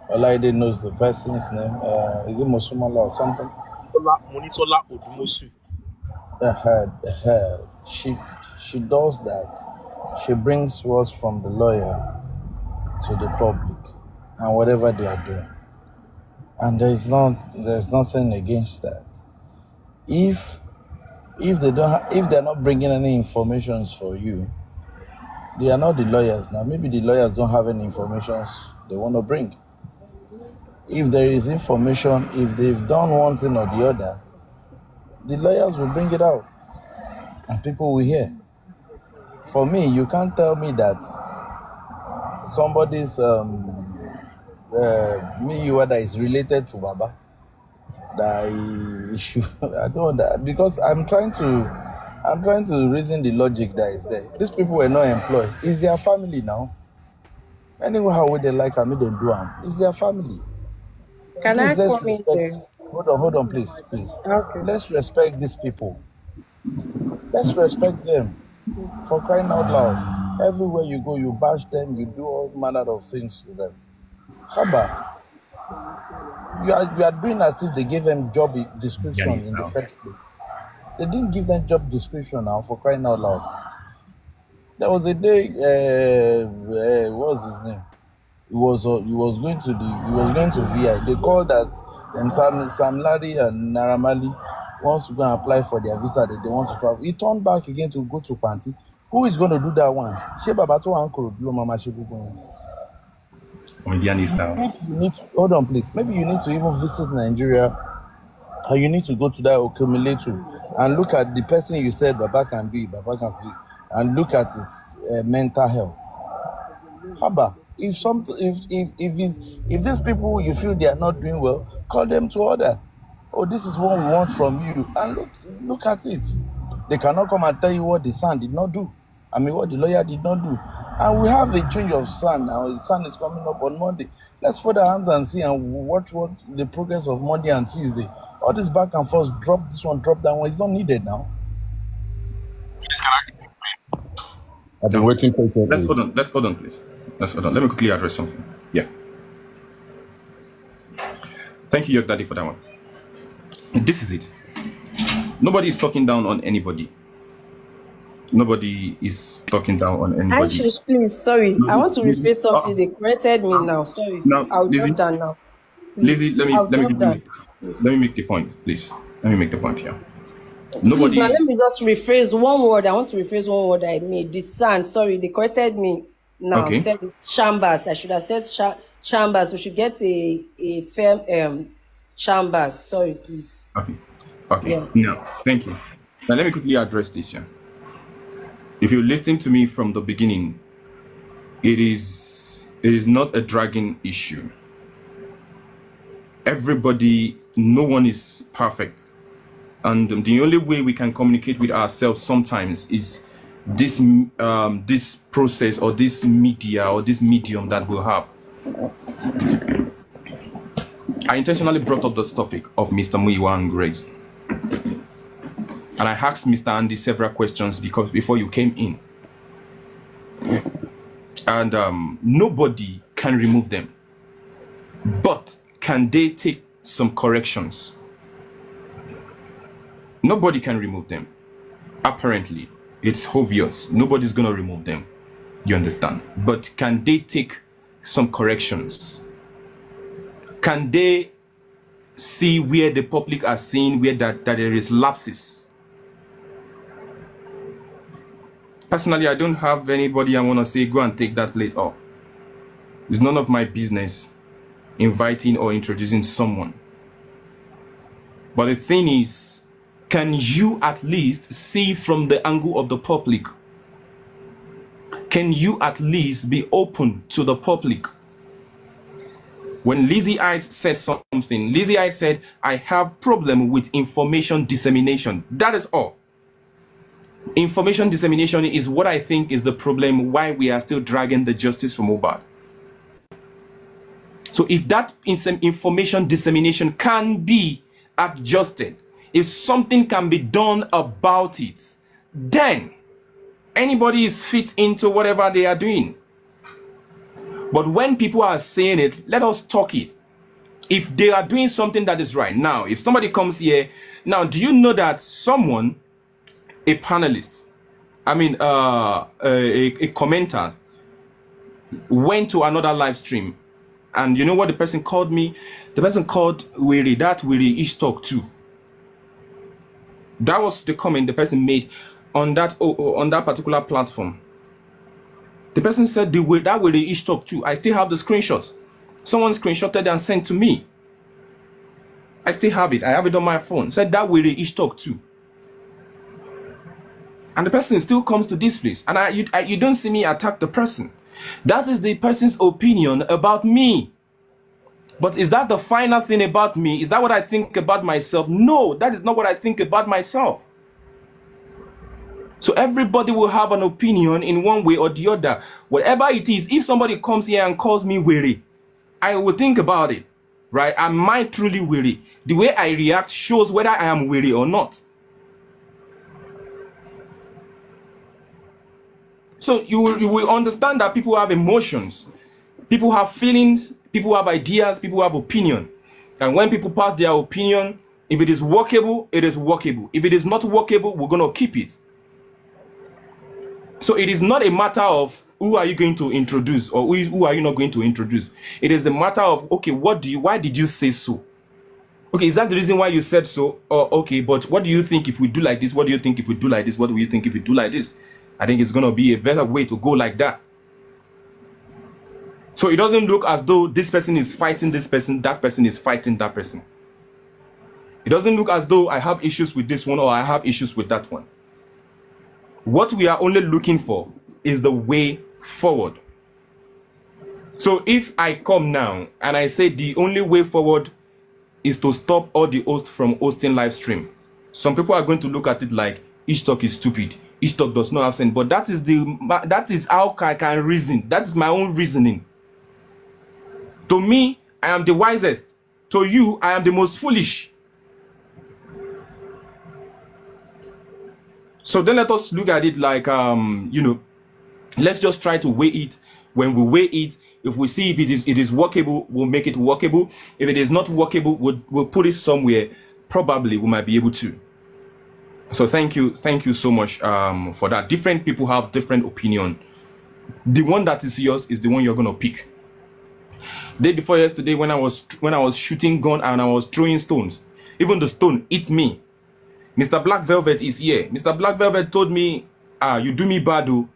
Olaide knows the person's name. Is it Mosumala or something? Monisola Odumosu. She does that. She brings words from the lawyer to the public and whatever they are doing. And there's nothing against that. If they're not bringing any informations for you, they are not the lawyers now. Maybe the lawyers don't have any informations they want to bring. If there is information, if they've done one thing or the other, the lawyers will bring it out and people will hear. For me, you can't tell me that somebody's whether is related to Baba, that he should, I don't know that, because I'm trying to reason the logic that is there. These people were not employed. It's their family now. Anyway, how would they like them, they do them. It's their family. Can Please, I let's come in respect. there? Hold on, please. Okay. Let's respect these people. Let's respect them. For crying out loud. Everywhere you go, you bash them, you do all manner of things to them. Haba, you are doing as if they gave them job description in the first place. They didn't give them job description now, for crying out loud. There was a day, what was his name? He was going to VI. They called that Sam Larry and Naramali wants to go and apply for their visa that they want to travel. He turned back again to go to Panti. Who is going to do that one? Hold on, please. Maybe you need to even visit Nigeria, or you need to go to that Okumeletu and look at the person you said Baba can be, and look at his mental health. Haba, if these people you feel they are not doing well, call them to order. Oh, this is what we want from you, and look at it. They cannot come and tell you what the son did not do. I mean, what the lawyer did not do. And we have a change of son now. The son is coming up on Monday. Let's fold our hands and see and watch what the progress of Monday and Tuesday. All this back and forth, drop this one, drop that one. It's not needed now. I've been waiting patiently. Let's hold on, please. Let me quickly address something. Yeah. Thank you, York Daddy, for that one. This is it. Nobody is talking down on anybody. Nobody is talking down on anybody. Aisha, please, sorry. I want to rephrase something. They corrected me now. Sorry. Now, I'll Lizzie, drop that now. Lizzie, let me make the point, please. Let me make the point here. Nobody. Please, now let me just rephrase one word. I want to rephrase one word I made. The sand. Sorry, they corrected me. Now Okay. said it's chambers. I should have said chambers. We should get a firm chambers. Sorry, please. Okay. Yeah. Now, thank you. Now let me quickly address this here. If you're listening to me from the beginning, it is not a dragging issue. Everybody, no one is perfect. And the only way we can communicate with ourselves sometimes is this this process or this media or this medium that we'll have. I intentionally brought up this topic of Mr. Muyiwa and Grace. And I asked Mr. Andy several questions because before you came in. And nobody can remove them. But can they take some corrections? Nobody can remove them. Apparently, it's obvious. Nobody's going to remove them. You understand? But can they take some corrections? Can they see where the public are seeing where that there is lapses? Personally, I don't have anybody I want to say, go and take that place off. It's none of my business inviting or introducing someone. But the thing is, can you at least see from the angle of the public? Can you at least be open to the public? When Lizzie Eyes said something, Lizzie Eyes said, I have problem with information dissemination. That is all. Information dissemination is what I think is the problem why we are still dragging the justice for Mohbad. So if that information dissemination can be adjusted, if something can be done about it, then anybody is fit into whatever they are doing. But when people are saying it, let us talk it. If they are doing something that is right. Now, if somebody comes here, now, do you know that someone, a panelist, I mean, a commenter, went to another live stream, and you know what the person called me? The person called Weary, that Weary ish talk too. That was the comment the person made on that particular platform. The person said that Weary ish talk too. I still have the screenshots. Someone screenshotted and sent to me. I still have it. I have it on my phone. Said that Weary ish talk too. And the person still comes to this place, and you don't see me attack the person. That is the person's opinion about me. But is that the final thing about me? Is that what I think about myself? No, that is not what I think about myself. So everybody will have an opinion in one way or the other. Whatever it is, if somebody comes here and calls me weary, I will think about it, right? Am I truly weary? The way I react shows whether I am weary or not. So you will understand that people have emotions, people have feelings, people have ideas, people have opinion. And when people pass their opinion, if it is workable, it is workable. If it is not workable, we're going to keep it. So it is not a matter of who are you going to introduce or who are you not going to introduce. It is a matter of, okay, why did you say so? Okay, is that the reason why you said so? Or okay, but what do you think if we do like this? What do you think if we do like this? What do you think if we do like this? I think it's going to be a better way to go like that. So it doesn't look as though this person is fighting this person, that person is fighting that person. It doesn't look as though I have issues with this one or I have issues with that one. What we are only looking for is the way forward. So if I come now and I say the only way forward is to stop all the hosts from hosting live stream, some people are going to look at it like each talk is stupid, each talk does not have sense. But that is how I can reason. That is my own reasoning. To me, I am the wisest. To you, I am the most foolish. So then let us look at it like, let's just try to weigh it. When we weigh it, if we see if it is workable, we'll make it workable. If it is not workable, we'll put it somewhere. Probably we might be able to. So thank you so much for that. Different people have different opinion. The one that is yours is the one you're gonna pick. Day before yesterday, when I was shooting gun and I was throwing stones, even the stone hit me. Mr. Black Velvet is here. Mr. Black Velvet told me, you do me bad, oh.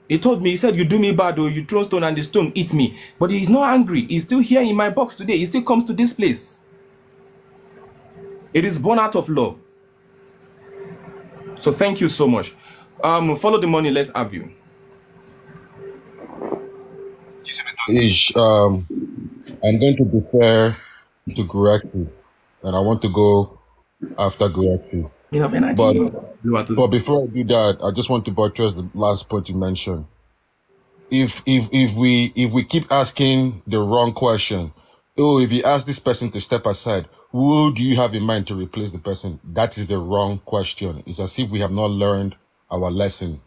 He said, you do me bad, oh. You throw stone and the stone hit me. But he's not angry. He's still here in my box today. He still comes to this place. It is born out of love. So thank you so much. Follow the money. Let's have you. I'm going to defer to Guraki, and I want to go after Guraki. But before I do that, I just want to buttress the last point you mentioned. If we keep asking the wrong question, if you ask this person to step aside, who do you have in mind to replace the person? That is the wrong question. It's as if we have not learned our lesson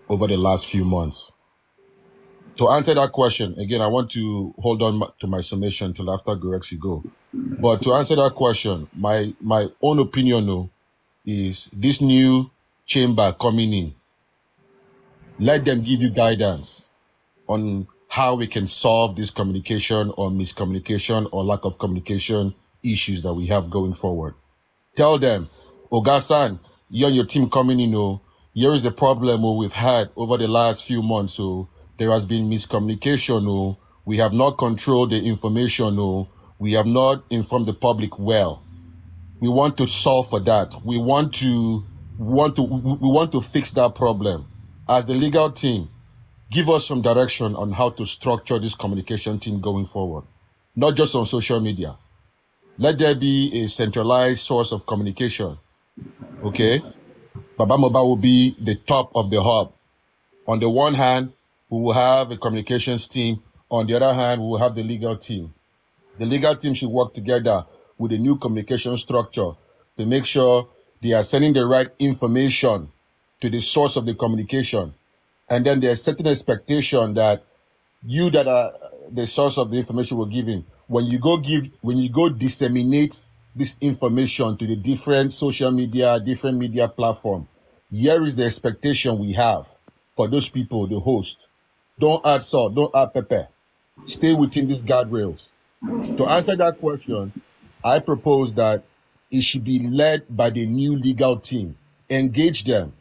over the last few months. To answer that question, again, I want to hold on to my summation till after Gurexi go. But to answer that question, my own opinion though, is this new chamber coming in, let them give you guidance on how we can solve this communication or miscommunication or lack of communication issues that we have going forward. Tell them, Ogasan, you and your team coming in, here is the problem we've had over the last few months. So there has been miscommunication. We have not controlled the information. We have not informed the public well. We want to solve for that. We want to fix that problem. As the legal team, give us some direction on how to structure this communication team going forward, not just on social media. Let there be a centralized source of communication. Okay? Baba Mohbad will be the top of the hub. On the one hand, we will have a communications team. On the other hand, we will have the legal team. The legal team should work together with a new communication structure to make sure they are sending the right information to the source of the communication. And then there's certain expectation that you that are the source of the information we're giving, when you go disseminate this information to the different social media, different media platform, here is the expectation we have for those people, the host. Don't add salt, don't add pepper. Stay within these guardrails. To answer that question, I propose that it should be led by the new legal team. Engage them.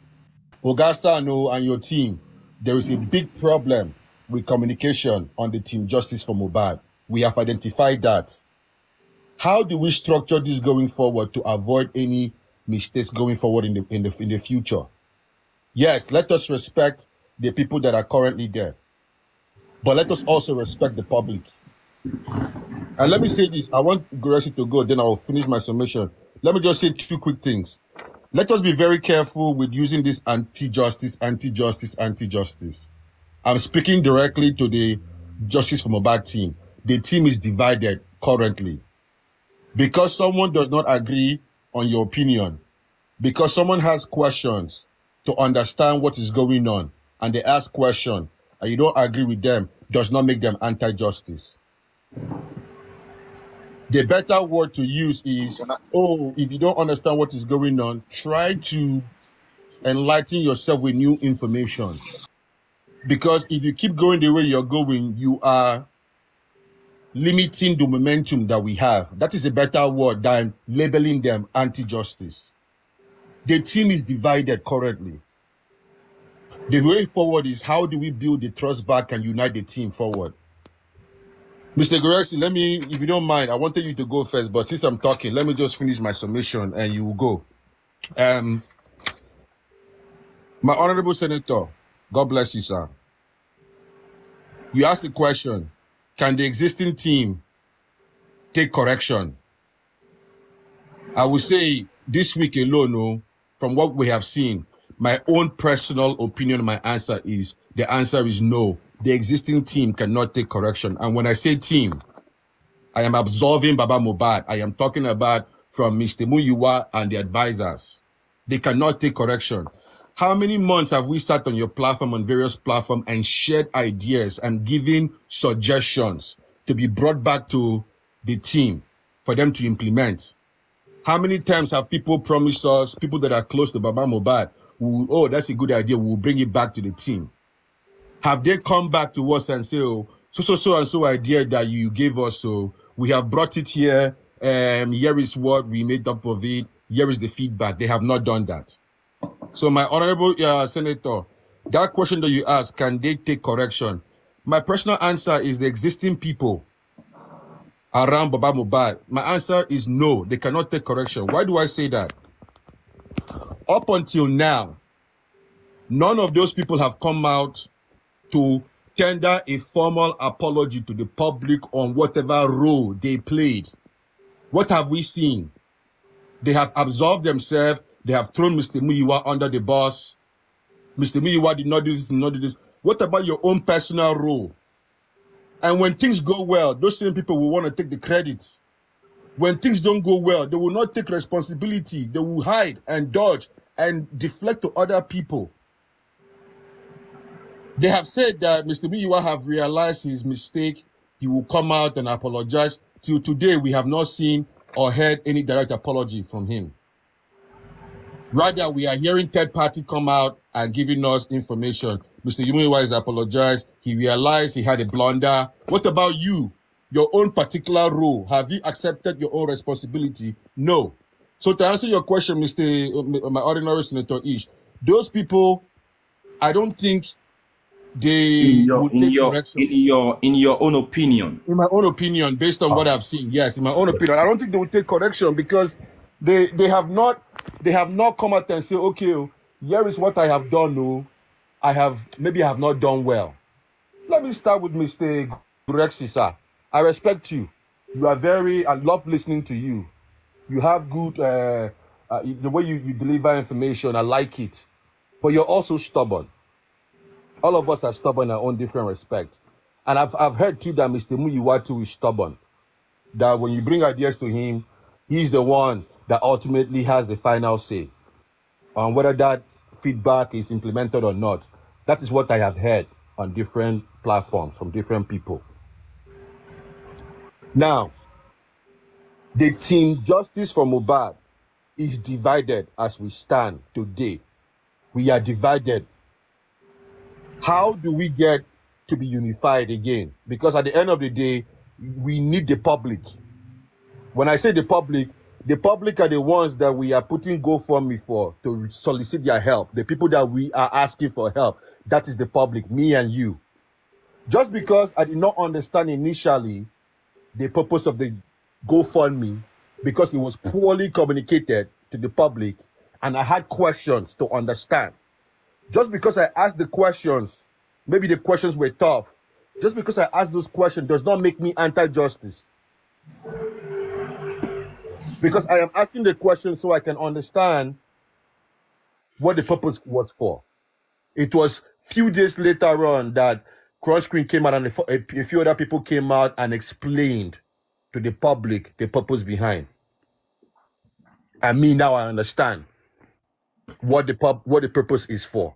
Ogasano and your team, there is a big problem with communication on the team Justice for Mohbad. We have identified that. How do we structure this going forward to avoid any mistakes going forward in the future? Yes, let us respect the people that are currently there, but let us also respect the public. And let me say this, I want Gracie to go, then I'll finish my summation. Let me just say two quick things. Let us be very careful with using this anti-justice. I'm speaking directly to the Justice for Mohbad team. The team is divided currently. Because someone does not agree on your opinion, because someone has questions to understand what is going on, and they ask questions, and you don't agree with them, does not make them anti-justice. The better word to use is, if you don't understand what is going on, try to enlighten yourself with new information. Because if you keep going the way you're going, you are limiting the momentum that we have. That is a better word than labeling them anti-justice. The team is divided currently. The way forward is, how do we build the trust back and unite the team forward? Mr. Gureksi, let me, if you don't mind, I wanted you to go first, but since I'm talking, let me just finish my submission and you will go. My Honorable Senator, God bless you, sir. You asked the question, can the existing team take correction? I would say this week alone, from what we have seen, my own personal opinion, my answer is, the answer is no. The existing team cannot take correction. And when I say team, I am absolving Baba Mohbad. I am talking about from Mr. Muyiwa and the advisors. They cannot take correction. How many months have we sat on your platform, on various platforms, and shared ideas and given suggestions to be brought back to the team for them to implement? How many times have people promised us, people that are close to Baba Mohbad, oh, that's a good idea, we'll bring it back to the team? Have they come back to us and say, oh, so idea that you gave us, so we have brought it here, here is what we made up of it, here is the feedback. They have not done that. So my Honorable Senator, that question that you asked, can they take correction? My personal answer is the existing people around Baba Mohbad. My answer is no, they cannot take correction. Why do I say that? Up until now, none of those people have come out to tender a formal apology to the public on whatever role they played. What have we seen? They have absolved themselves. They have thrown Mr. Muyiwa under the bus. Mr. Muyiwa did not do this, did not do this. What about your own personal role? And when things go well, those same people will want to take the credits. When things don't go well, they will not take responsibility. They will hide and dodge and deflect to other people. They have said that Mr. Muyiwa have realized his mistake. He will come out and apologize. Till today, we have not seen or heard any direct apology from him. Rather, we are hearing third party come out and giving us information. Mr. Muyiwa has apologized. He realized he had a blunder. What about you? Your own particular role. Have you accepted your own responsibility? No. So to answer your question, my ordinary Senator Ish, those people, I don't think they will take correction. In your own opinion. In my own opinion, based on what I've seen, yes, in my own opinion, I don't think they will take correction because They have not come out and say, okay, here is what I have done. No, I have not done well. Let me start with Mr. Gurexi, sir. I respect you. You are I love listening to you. You have good, the way you deliver information, I like it. But you're also stubborn. All of us are stubborn in our own different respect. And I've heard too that Mr. Muyiwatu is stubborn. That when you bring ideas to him, he's the one that ultimately has the final say on whether that feedback is implemented or not. That is what I have heard on different platforms from different people. Now, the team Justice for Mohbad is divided as we stand today. We are divided. How do we get to be unified again? Because at the end of the day, we need the public. When I say the public are the ones that we are putting GoFundMe for to solicit their help. The people that we are asking for help, that is the public, me and you. Just because I did not understand initially the purpose of the GoFundMe, because it was poorly communicated to the public and I had questions to understand. Just because I asked the questions, maybe the questions were tough. Just because I asked those questions does not make me anti-justice. Because I am asking the questions so I can understand what the purpose was for. It was few days later on that Crush Screen came out and a few other people came out and explained to the public the purpose behind. And me now I understand what the purpose is for.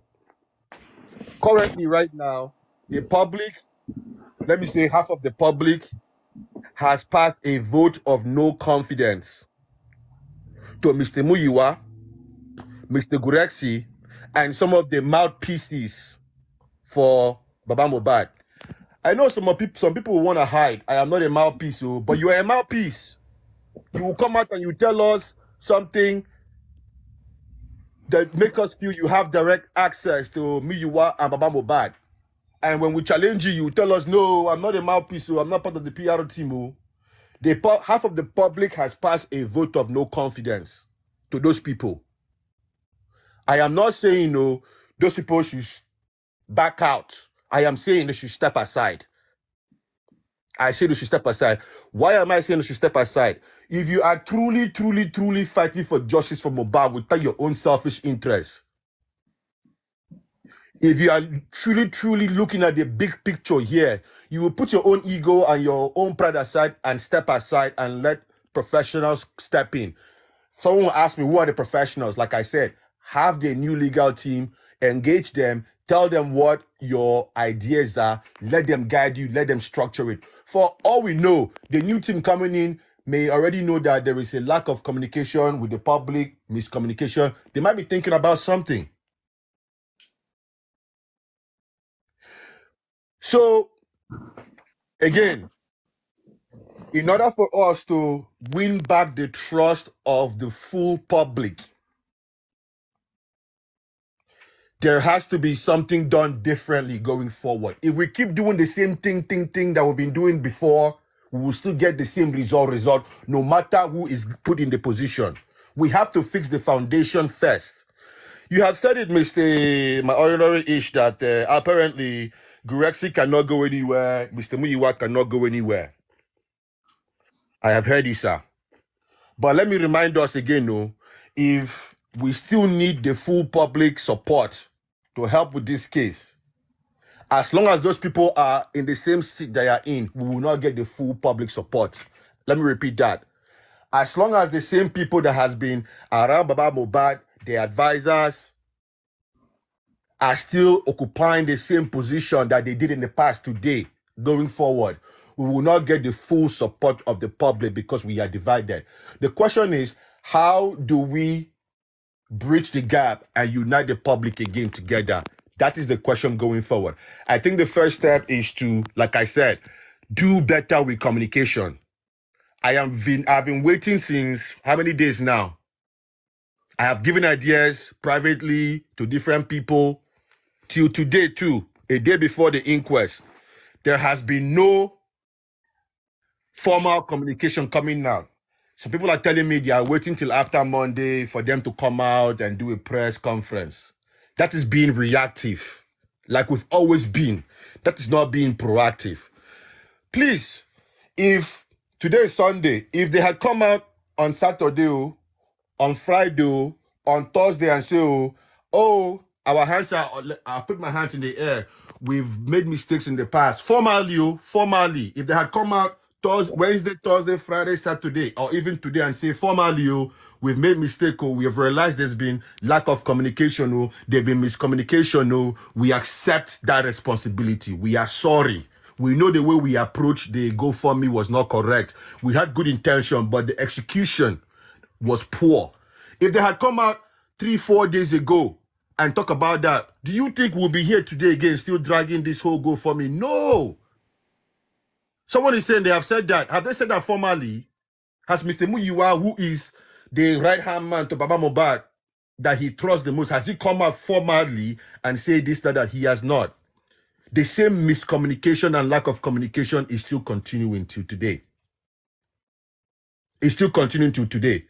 Currently, right now, the public, let me say half of the public, has passed a vote of no confidence to Mr. Muyiwa, Mr. Gurexi, and some of the mouthpieces for Baba Mohbad. I know some people will want to hide. I am not a mouthpiece, but you are a mouthpiece. You will come out and you tell us something that make us feel you have direct access to Muyiwa and Baba Mohbad. And when we challenge you, you tell us, no, I'm not a mouthpiece, so I'm not part of the PR team. Half of the public has passed a vote of no confidence to those people. I am not saying, no, those people should back out. I am saying they should step aside. I say they should step aside. Why am I saying they should step aside? If you are truly, truly, truly fighting for justice for Mohbad without your own selfish interests, if you are truly, truly looking at the big picture here, you will put your own ego and your own pride aside and step aside and let professionals step in. Someone will ask me, who are the professionals? Like I said, have the new legal team, engage them, tell them what your ideas are, let them guide you, let them structure it. For all we know, the new team coming in may already know that there is a lack of communication with the public, miscommunication. They might be thinking about something. So, again, in order for us to win back the trust of the full public, there has to be something done differently going forward. If we keep doing the same thing that we've been doing before, we will still get the same result, no matter who is put in the position. We have to fix the foundation first. You have said it, Mr. My ordinary ish, that apparently Gurexi cannot go anywhere, Mr. Muyiwa cannot go anywhere. I have heard it, sir. But let me remind us again, no, if we still need the full public support to help with this case, as long as those people are in the same seat they are in, we will not get the full public support. Let me repeat that. As long as the same people that has been around Baba Mohbad, the advisors, are still occupying the same position that they did in the past today, going forward, we will not get the full support of the public because we are divided. The question is, how do we bridge the gap and unite the public again together? That is the question going forward. I think the first step is to, like I said, do better with communication. I've been waiting since how many days now? I have given ideas privately to different people till today too, a day before the inquest. There has been no formal communication coming out. So people are telling me they are waiting till after Monday for them to come out and do a press conference. That is being reactive, like we've always been. That is not being proactive. Please, if today is Sunday, if they had come out on Saturday, on Friday, on Thursday and say, oh, our hands are, I'll put my hands in the air. We've made mistakes in the past. Formally, if they had come out Wednesday, Thursday, Friday, Saturday, or even today and say, formally, we've made mistake, we have realized there's been lack of communication, there's been miscommunication, we accept that responsibility. We are sorry. We know the way we approached the GoFundMe was not correct. We had good intention, but the execution was poor. If they had come out 3-4 days ago and talk about that, do you think we'll be here today again still dragging this whole GoFundMe? No. Someone is saying they have said that. Have they said that formally? Has Mr. Muyiwa, who is the right-hand man to Baba Mohbad, that he trusts the most, has he come out formally and say this, that he has not? The same miscommunication and lack of communication is still continuing till today. It's still continuing till today.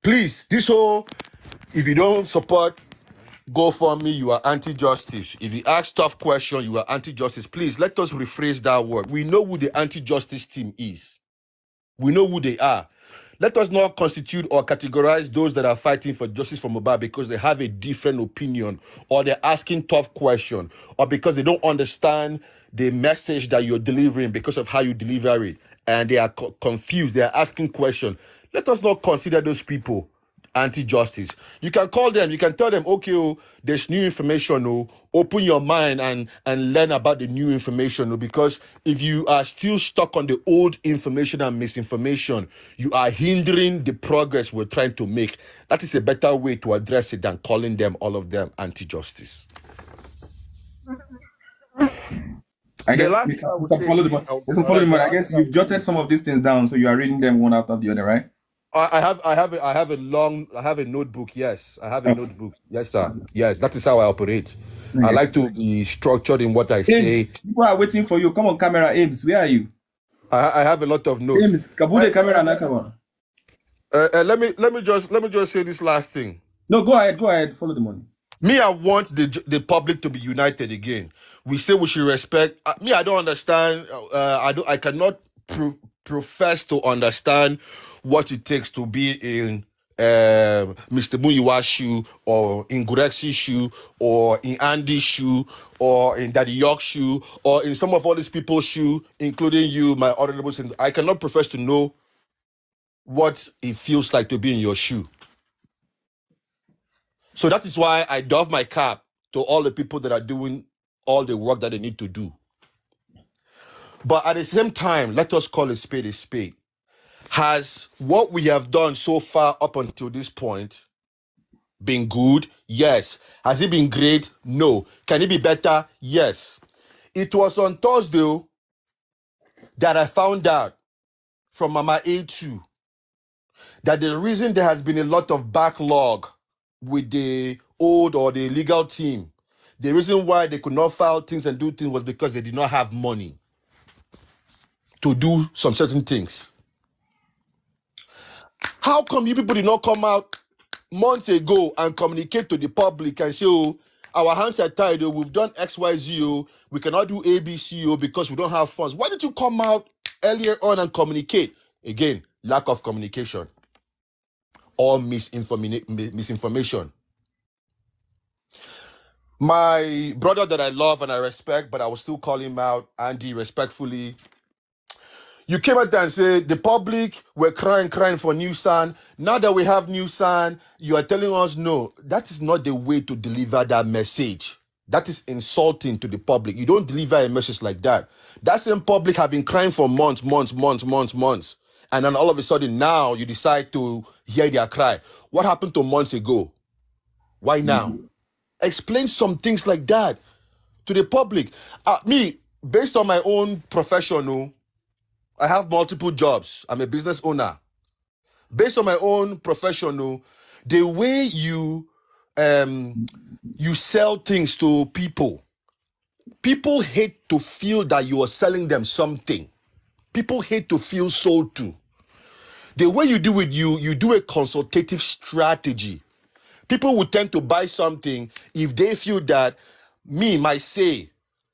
Please, this whole, if you don't support GoFundMe, you are anti-justice. If you ask tough questions, you are anti-justice. Please, let us rephrase that word. We know who the anti-justice team is. We know who they are. Let us not constitute or categorize those that are fighting for justice for Mohbad because they have a different opinion, or they're asking tough questions, or because they don't understand the message that you're delivering because of how you deliver it, and they are confused. They are asking questions. Let us not consider those people anti-justice. You can call them, you can tell them, okay, there's new information, open your mind and learn about the new information, because if you are still stuck on the old information and misinformation, you are hindering the progress we're trying to make. That is a better way to address it than calling them, all of them, anti-justice. I guess, follow the money. I guess you've jotted some of these things down, so you are reading them one after the other, right? I have a notebook. Yes, I have a notebook. Yes, sir. Yes, that is how I operate. Okay. I like to be structured in what I say. People are waiting for you. Come on, camera, Ames. Where are you? I have a lot of notes. Ames, Kabule camera na camera. Let me just say this last thing. No, go ahead. Follow the money. Me, I want the public to be united again. We say we should respect. Me, I don't understand. I cannot profess to understand what it takes to be in Mr. Muyiwa's shoe, or in Gurexi's shoe, or in Andy's shoe, or in Daddy York's shoe, or in some of all these people's shoe, including you, my honorable senator. I cannot profess to know what it feels like to be in your shoe. So that is why I doff my cap to all the people that are doing all the work that they need to do. But at the same time, let us call a spade a spade. Has what we have done so far up until this point been good? Yes. Has it been great? No. Can it be better? Yes. It was on Thursday that I found out from Mama A2 that the reason there has been a lot of backlog with the old or the legal team, the reason why they could not file things and do things was because they did not have money to do some certain things. How come you people did not come out months ago and communicate to the public and say, oh, our hands are tied, we've done XYZ, we cannot do ABC because we don't have funds? Why did you come out earlier on and communicate? Again, lack of communication or misinformation. My brother that I love and I respect, but I will still call him out, Andy, respectfully. You came out there and said the public were crying for New Sun. Now that we have New Sun, you are telling us no. That is not the way to deliver that message. That is insulting to the public. You don't deliver a message like that. That same public have been crying for months. And then all of a sudden now you decide to hear their cry. What happened to months ago? Why now? Explain some things like that to the public. Me, based on my own profession, I have multiple jobs. I'm a business owner. Based on my own profession, the way you sell things to people hate to feel that you are selling them something. People hate to feel sold to. The way you do it, you do a consultative strategy. People will tend to buy something if they feel that my say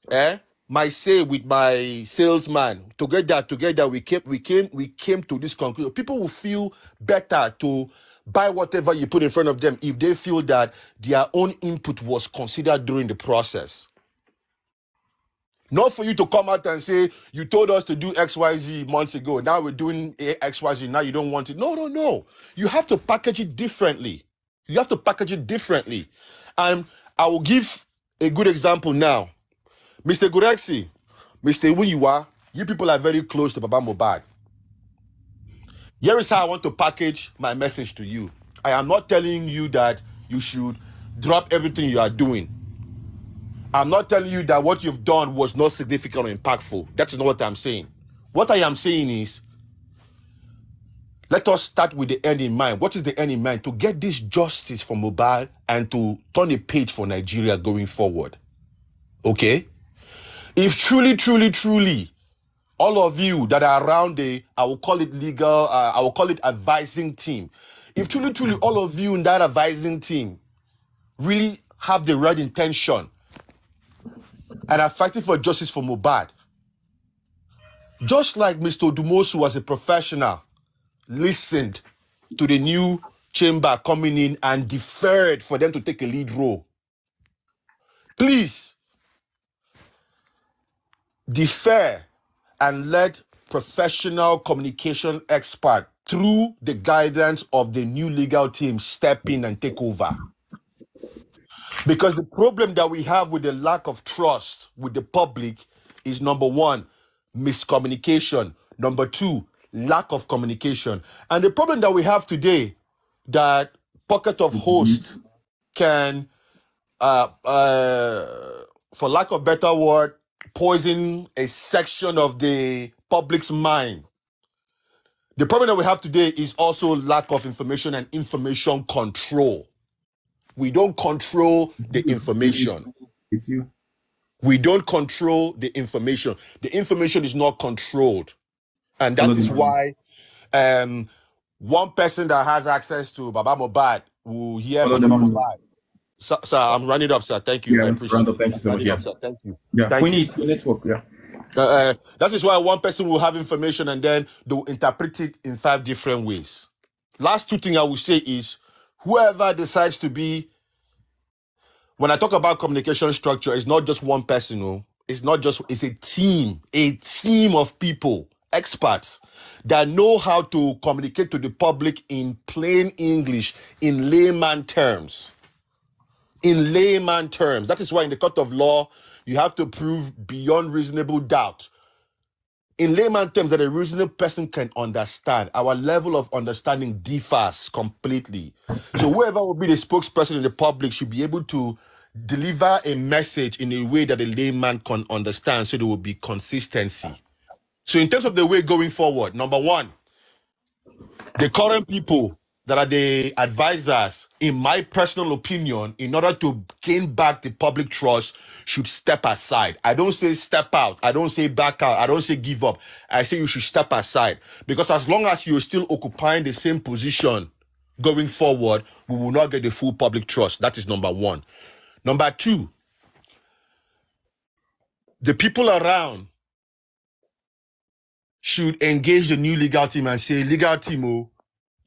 with my salesman together we came to this conclusion. People will feel better to buy whatever you put in front of them if they feel that their own input was considered during the process. Not for you to come out and say, you told us to do XYZ months ago, now we're doing XYZ, now you don't want it. No. You have to package it differently. And I will give a good example now. Mr. Gurexi, Mr. Wiyiwa, you people are very close to Baba Mohbad. Here is how I want to package my message to you. I am not telling you that you should drop everything you are doing. I'm not telling you that what you've done was not significant or impactful. That's not what I'm saying. What I am saying is, let us start with the end in mind. What is the end in mind? To get this justice for Mohbad and to turn a page for Nigeria going forward. Okay? If truly, all of you that are around I will call it legal, I will call it advising team. If truly, all of you in that advising team really have the right intention and are fighting for justice for Mohbad, just like Mr. Odumosu was a professional, listened to the new chamber coming in and deferred for them to take a lead role. Please, defer and let professional communication expert through the guidance of the new legal team step in and take over. Because the problem that we have with the lack of trust with the public is, number one, miscommunication. Number two, lack of communication. And the problem that we have today, that pocket of host can, for lack of better word, poison a section of the public's mind. The problem that we have today is also lack of information and information control. We don't control the information. It's you. We don't control the information. The information is not controlled. And that is why one person that has access to Baba Mohbad will hear from Baba Mohbad. Sir, I'm running up, sir. Thank you. Yeah, I appreciate it. Thank you so much. Yeah. Thank you. Yeah, Thank Queenie you. is your network. Yeah. That is why one person will have information and then they'll interpret it in 5 different ways. Last 2 things I will say is, whoever decides to be, when I talk about communication structure, it's not just one person. No, it's a team of people, experts that know how to communicate to the public in plain English, in layman terms. That is why in the court of law, you have to prove beyond reasonable doubt. In layman terms that a reasonable person can understand. Our level of understanding differs completely. So whoever will be the spokesperson in the public should be able to deliver a message in a way that a layman can understand, so there will be consistency. So in terms of the way going forward, number one, the current people that are the advisors, in my personal opinion, in order to gain back the public trust, should step aside. I don't say step out. I don't say back out. I don't say give up. I say you should step aside. Because as long as you're still occupying the same position going forward, we will not get the full public trust. That is number one. Number two, the people around should engage the new legal team and say, legal team, oh,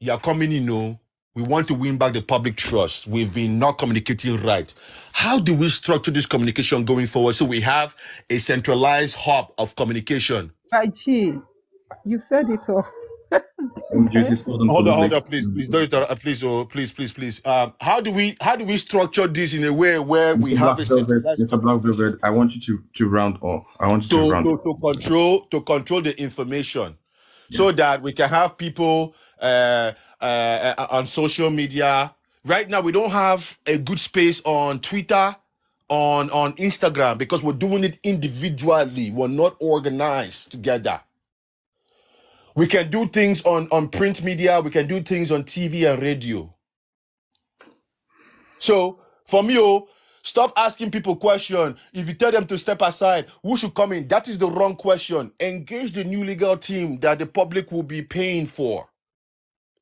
you are coming in, oh, we want to win back the public trust. We've been not communicating right. How do we structure this communication going forward so we have a centralized hub of communication? Gee, you said it all. Hold on, please. How do we structure this in a way where we have Mr. Black Velvet, I want you to round off. I want you to control the information, so that we can have people on social media. Right now, we don't have a good space on Twitter, on Instagram, because we're doing it individually. We're not organized together. We can do things on print media. We can do things on TV and radio. So, for me, stop asking people questions. If you tell them to step aside, who should come in? That is the wrong question. Engage the new legal team that the public will be paying for.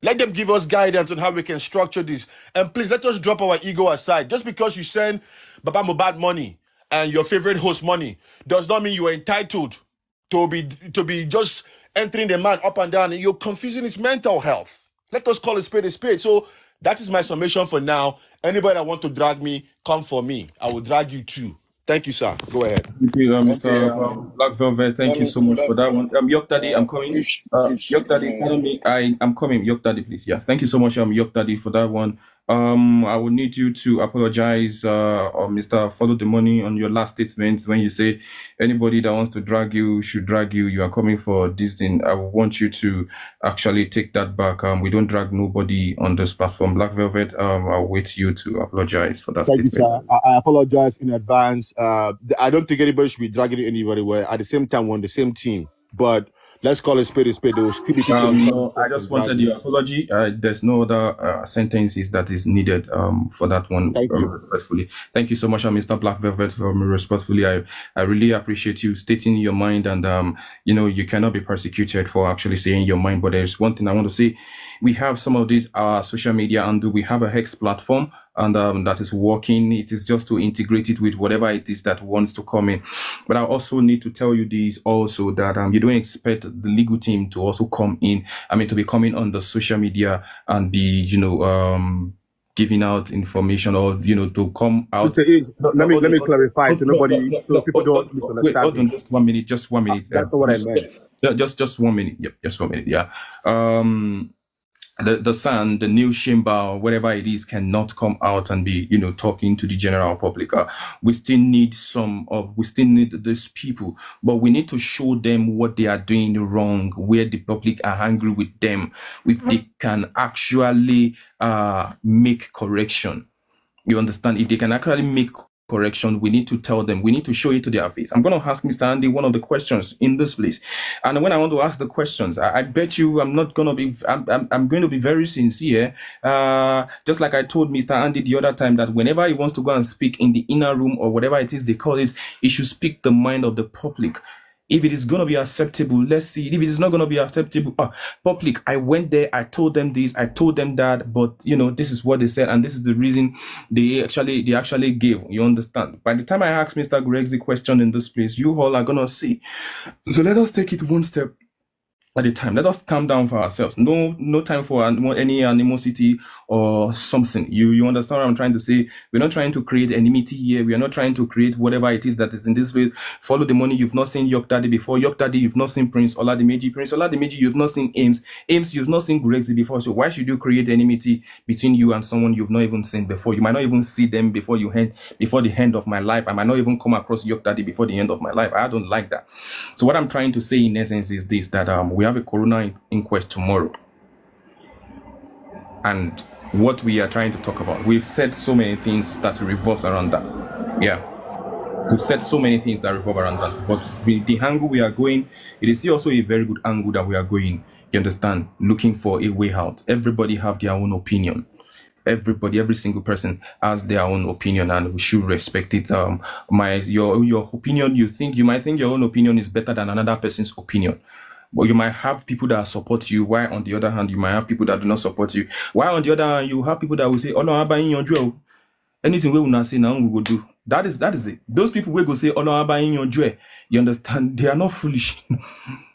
Let them give us guidance on how we can structure this. And please let us drop our ego aside. Just because you send Baba Mohbad money and your favorite host money does not mean you are entitled to be just entering the man up and down, and you're confusing his mental health. Let us call a spade a spade. So that is my summation for now. Anybody that want to drag me, come for me. I will drag you too. Thank you, sir. Go ahead. Thank you, Mr. Black Velvet. Thank you so much for that one. Yok Daddy, I'm coming. Yok Daddy, pardon me. I'm coming. Yok Daddy, please. Yeah, thank you so much, Yok Daddy, for that one. I will need you to apologize, or Mr. Follow the Money, on your last statements when you say anybody that wants to drag you should drag you. You are coming for this thing. I want you to actually take that back. We don't drag nobody on this platform. Black Velvet, I'll wait you to apologize for that Thank statement. you, sir. I apologize in advance. I don't think anybody should be dragging anybody. We're at the same time, we're on the same team. But let's call a spade a spade. There will still be people. No, I just wanted your apology. There's no other sentences that is needed for that one. Thank you. Respectfully. Thank you so much, Mr. Black Velvet. Respectfully, I really appreciate you stating your mind, and you know, you cannot be persecuted for actually saying your mind. But there's one thing I want to say. We have some of these social media, and we have a Hex platform, and that is working. It is just to integrate it with whatever it is that wants to come in. But I also need to tell you this also, that you don't expect the legal team to also come in. I mean, to be coming on the social media and be, you know, giving out information, or, you know, to come out. Mr. H, let me clarify so people don't misunderstand. Wait, hold on, just 1 minute. Just 1 minute. That's not what I meant. Just 1 minute. Yep, just 1 minute. Yeah. The Sun, the new Shimba, whatever it is, cannot come out and be, you know, talking to the general public. We still need these people, but we need to show them what they are doing wrong, where the public are angry with them, if they can actually make correction. You understand? If they can actually make correction, we need to tell them, we need to show it to their face. I'm going to ask Mr. Andy one of the questions in this place, and when I want to ask the questions, I bet you I'm not going to be, I'm going to be very sincere, just like I told Mr. Andy the other time, that whenever he wants to go and speak in the inner room or whatever it is they call it, he should speak the mind of the public. If it is going to be acceptable, let's see. If it is not going to be acceptable, public, I went there, I told them this, I told them that, but, you know, this is what they said, and this is the reason they actually gave. You understand? By the time I ask Mr. Greg's the question in this place, you all are going to see. So let us take it one step at a time. Let us calm down for ourselves. No time for any animosity or something. You understand what I'm trying to say? We're not trying to create enmity here. We are not trying to create whatever it is that is in this way. Follow the Money. You've not seen Yok Daddy before. Yok Daddy, you've not seen Prince Oladimeji. Prince Oladimeji, you've not seen Ames. Ames, you've not seen Gregzy before. So why should you create enmity between you and someone you've not even seen before? You might not even see them before the end of my life. I might not even come across Yok Daddy before the end of my life. I don't like that. So what I'm trying to say in essence is this, that we have a coroner inquest tomorrow, and what we are trying to talk about, we've said so many things that revolves around that. Yeah, we've said so many things that revolve around that, but with the angle we are going, it is also a very good angle that we are going, you understand, looking for a way out. Everybody have their own opinion. Every single person has their own opinion, and we should respect it. Your opinion, you might think your own opinion is better than another person's opinion. But you might have people that support you, while on the other hand, you might have people that do not support you. While on the other hand, you have people that will say, "Oh no, I'm buying your drill. Anything we will not say now, we will do." That is it. Those people will go say, "Oh no, I'm buying your drill." You understand? They are not foolish.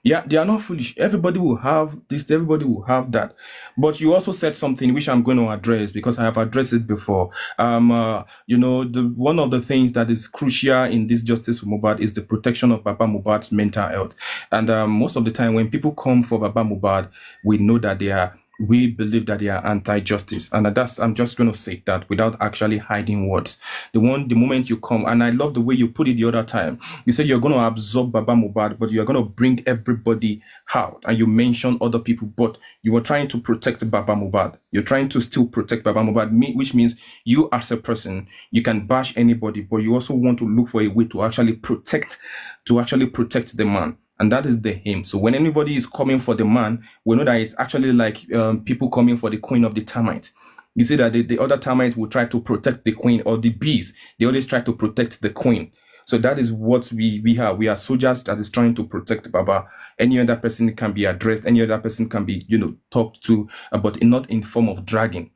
Yeah, they are not foolish. Everybody will have this. Everybody will have that. But you also said something which I'm going to address, because I have addressed it before. You know, one of the things that is crucial in this justice for Mohbad is the protection of Baba Mohbad's mental health. And most of the time when people come for Baba Mohbad, we know that we believe that they are anti-justice, and I'm just going to say that without actually hiding words. The moment you come, and I love the way you put it the other time, you said you're going to absorb Baba Mohbad, but you're going to bring everybody out, and you mentioned other people, but you were trying to protect Baba Mohbad. You're trying to still protect Baba Mohbad, which means you as a person, you can bash anybody, but you also want to look for a way to actually protect the man. And that is the aim. So when anybody is coming for the man, we know that it's actually like people coming for the queen of the termite. You see that the other termites will try to protect the queen, or the bees, they always try to protect the queen. So that is what we are. We are soldiers that is trying to protect Baba. Any other person can be addressed. Any other person can be, talked to, but not in form of dragging.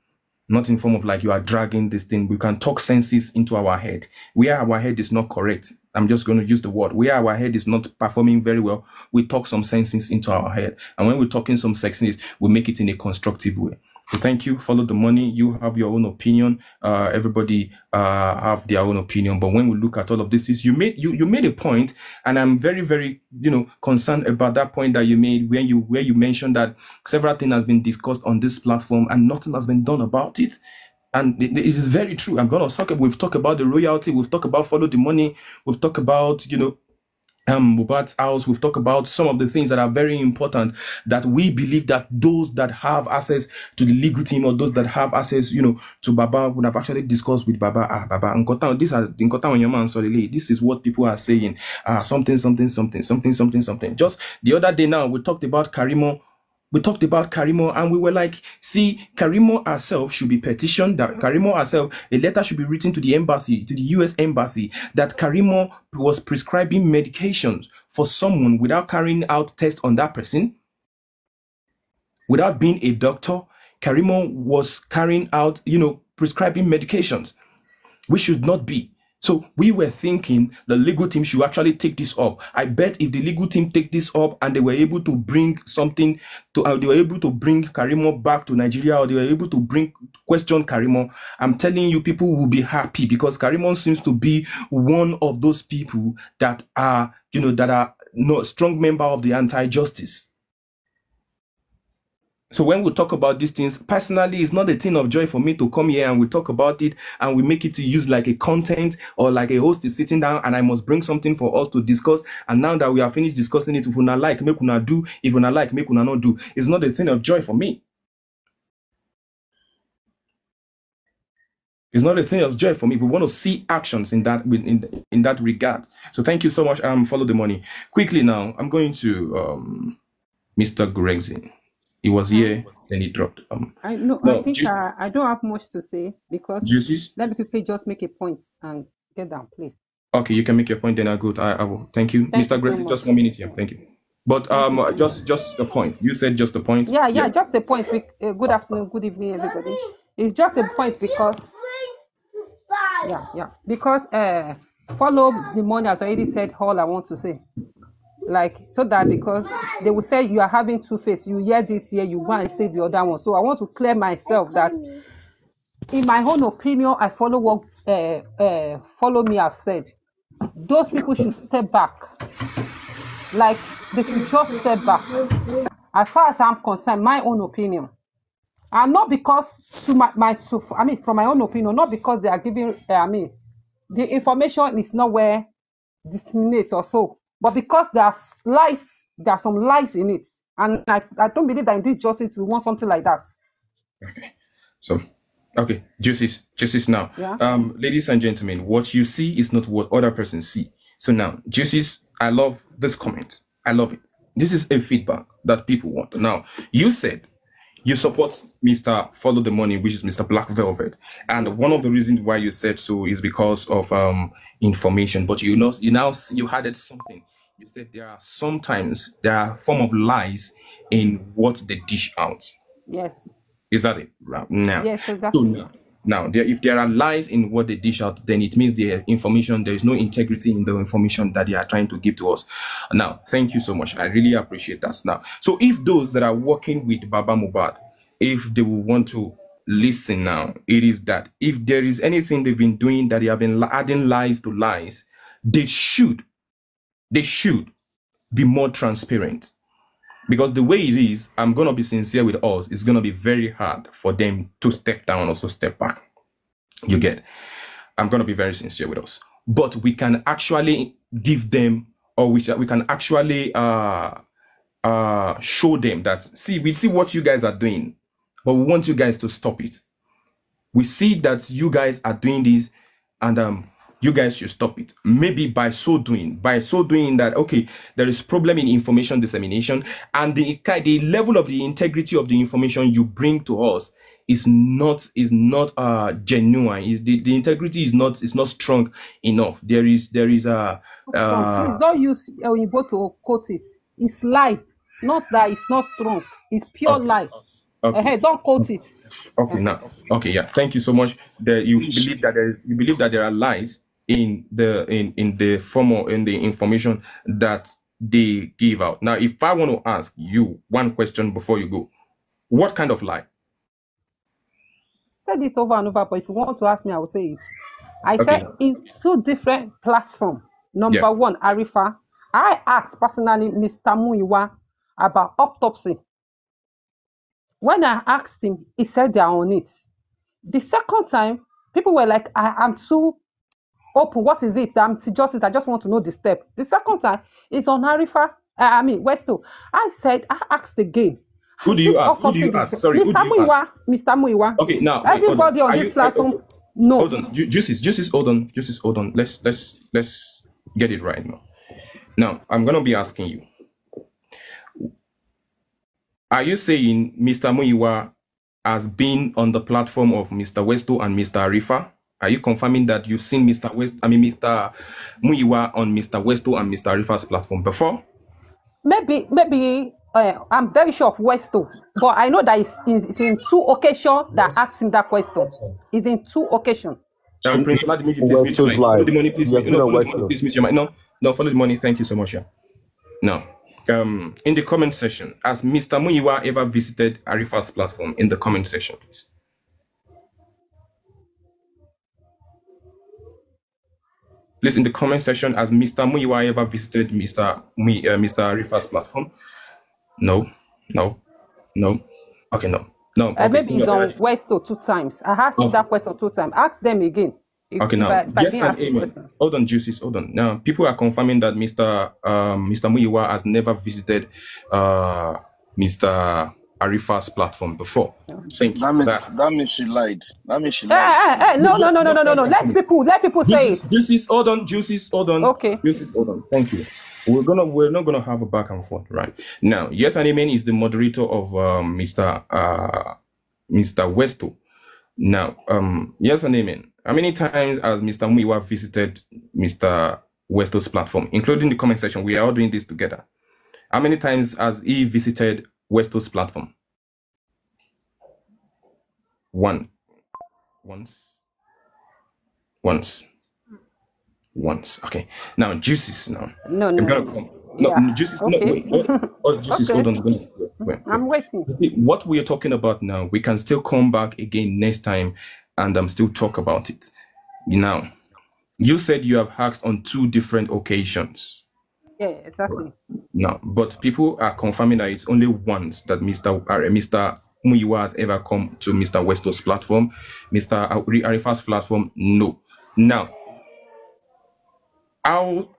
Not in form of like you are dragging this thing. We can talk senses into our head. Where our head is not correct, I'm just going to use the word. Where our head is not performing very well, we talk some senses into our head. And when we're talking some senses, we make it in a constructive way. So thank you. Follow the money. You have your own opinion. Everybody have their own opinion. But when we look at all of this, you made a point, and I'm very, very concerned about that point that you made where you mentioned that several things has been discussed on this platform and nothing has been done about it. And it is very true. I'm gonna talk. We've talked about the royalty. We've talked about follow the money. We've talked about Mohbad's house. We've talked about some of the things that are very important, that we believe that those that have access to the legal team or those that have access, to Baba would have actually discussed with Baba. Baba, this is what people are saying. Something. Just the other day now, we talked about Karimo. We talked about Karimo and we were like, see, Karimo herself should be petitioned, that Karimo herself, a letter should be written to the embassy, to the US embassy, that Karimo was prescribing medications for someone without carrying out tests on that person. Without being a doctor, Karimo was carrying out, prescribing medications. We should not be. So we were thinking the legal team should actually take this up. I bet if the legal team take this up and they were able to bring something to, they were able to bring Karimo back to Nigeria, or they were able to question Karimo, I'm telling you, people will be happy, because Karimo seems to be one of those people that are, that are not strong member of the anti-justice. So when we talk about these things, personally, it's not a thing of joy for me to come here and we talk about it and we make it to use like a content, or like a host is sitting down and I must bring something for us to discuss. And now that we are finished discussing it, if we not like, make we not do. If we not like, make we not do. It's not a thing of joy for me. It's not a thing of joy for me. We want to see actions in that in that regard. So thank you so much. Follow the money. Quickly now, I'm going to Mr. Gregson. He was here, then he dropped. I think I don't have much to say, because let me quickly just make a point and get down, please. Okay, you can make your point, then I'll go. I will. Thank you. Mr. Gregson, just 1 minute here. Thank you. But just a point. You said just a point. Yeah, just a point. Good afternoon, good evening, everybody. It's just a point because because follow the money has already said all I want to say. Like, so that, because they will say you are having two faces, you hear this here, you go and say the other one. So I want to clear myself that in my own opinion, I follow what follow me have said. Those people should step back. Like, they should just step back. As far as I'm concerned, my own opinion. And not because from my own opinion, not because they are giving the information is nowhere disseminated or so. But because there are some lies in it. And I don't believe that in this justice we want something like that. Okay. So, okay, justice now. Yeah. Ladies and gentlemen, what you see is not what other persons see. So now, justice, I love this comment. I love it. This is a feedback that people want. Now, you said you support Mr. Follow the Money, which is Mr. Black Velvet. And one of the reasons why you said so is because of information. But you added something. You said there are form of lies in what they dish out. Yes. Is that it? Right now. Yes, exactly. So now, if there are lies in what they dish out, then it means the information, there is no integrity in the information that they are trying to give to us. Now, thank you so much. I really appreciate that. Now, so if those that are working with Baba Mohbad, if they will want to listen now, it is that if there is anything they've been doing that they have been adding lies to lies, they should be more transparent. Because the way it is, I'm going to be sincere with us, it's going to be very hard for them to step down, also step back. You get? I'm going to be very sincere with us. But we can actually give them, or we can actually show them that, we see what you guys are doing, but we want you guys to stop it. We see that you guys are doing this, and you guys should stop it. Maybe by so doing that, okay, there is problem in information dissemination, and the level of the integrity of the information you bring to us is not genuine. The integrity is not strong enough. There is a Please don't use Oyinbo to quote it. It's lie, not that it's not strong. It's pure lie. Okay. Don't quote it. Okay, now. Okay, yeah. Thank you so much. You believe that there are lies in the form or in the information that they give out. Now, if I want to ask you one question before you go, what kind of lie? Said it over and over, but if you want to ask me, I will say it. I said in 2 different platforms. Number one, Arifa. I asked personally Mr. Muiwa about autopsy. When I asked him, he said they are on it. The second time, people were like, I'm too open. What is it? I'm justice. I just want to know the step. The second time, it's on Arifa. Westo. I asked again. Who do you ask? Sorry, Mr. Muiwa. Okay, now everybody on this platform knows. Hold on, Justice, hold on. Let's get it right now. Now, I'm gonna be asking you. Are you saying Mr. Muiwa has been on the platform of Mr. Westo and Mr. Arifa? Are you confirming that you've seen Mr. Muiwa on Mr. Westo and Mr. Arifa's platform before? Maybe I'm very sure of Westo, but I know that it's in 2 occasions that I asked him that question. It's in 2 occasions. Prince Oladimiji, please mute your mic. Follow the money, please. Please mute your mic. No, follow the money. Thank you so much. Yeah. Now, in the comment section, has Mr. Muiwa ever visited Arifa's platform? In the comment section, please. Please, in the comment section, has Mr. Muiwa ever visited Mr. Arifa's platform? No. Okay, no. Okay, maybe he's on Westo 2 times. I asked him that question 2 times. Ask them again. Okay, now, yes and amen. Hold on, Juices, hold on. Now, people are confirming that Mr. Muiwa has never visited Mr. Arifa's platform before. Thank you. That means she lied. No. Let people say it. Juices, hold on. Juices, hold on. Okay. Juices, hold on. Thank you. We're not gonna have a back and forth, right? Now, yes and amen is the moderator of Mr. Westo. Now, yes and amen. How many times has Mr. Muiwa visited Mr. Westo's platform, including the comment section? We are all doing this together. How many times has he visited Westo's platform? Once. Okay. Now, Juices. Now, I'm gonna come. No, yeah. Juices. Okay. No, wait. Juices. Okay. Hold on. Wait. I'm waiting. See, what we are talking about now, we can still come back again next time and still talk about it. Now, you said you have asked on 2 different occasions. Yeah, exactly. Now, but people are confirming that it's only once that Mr. Muiwa has ever come to Mr. Westo's platform. Mr. Arifa's platform, no. Now, how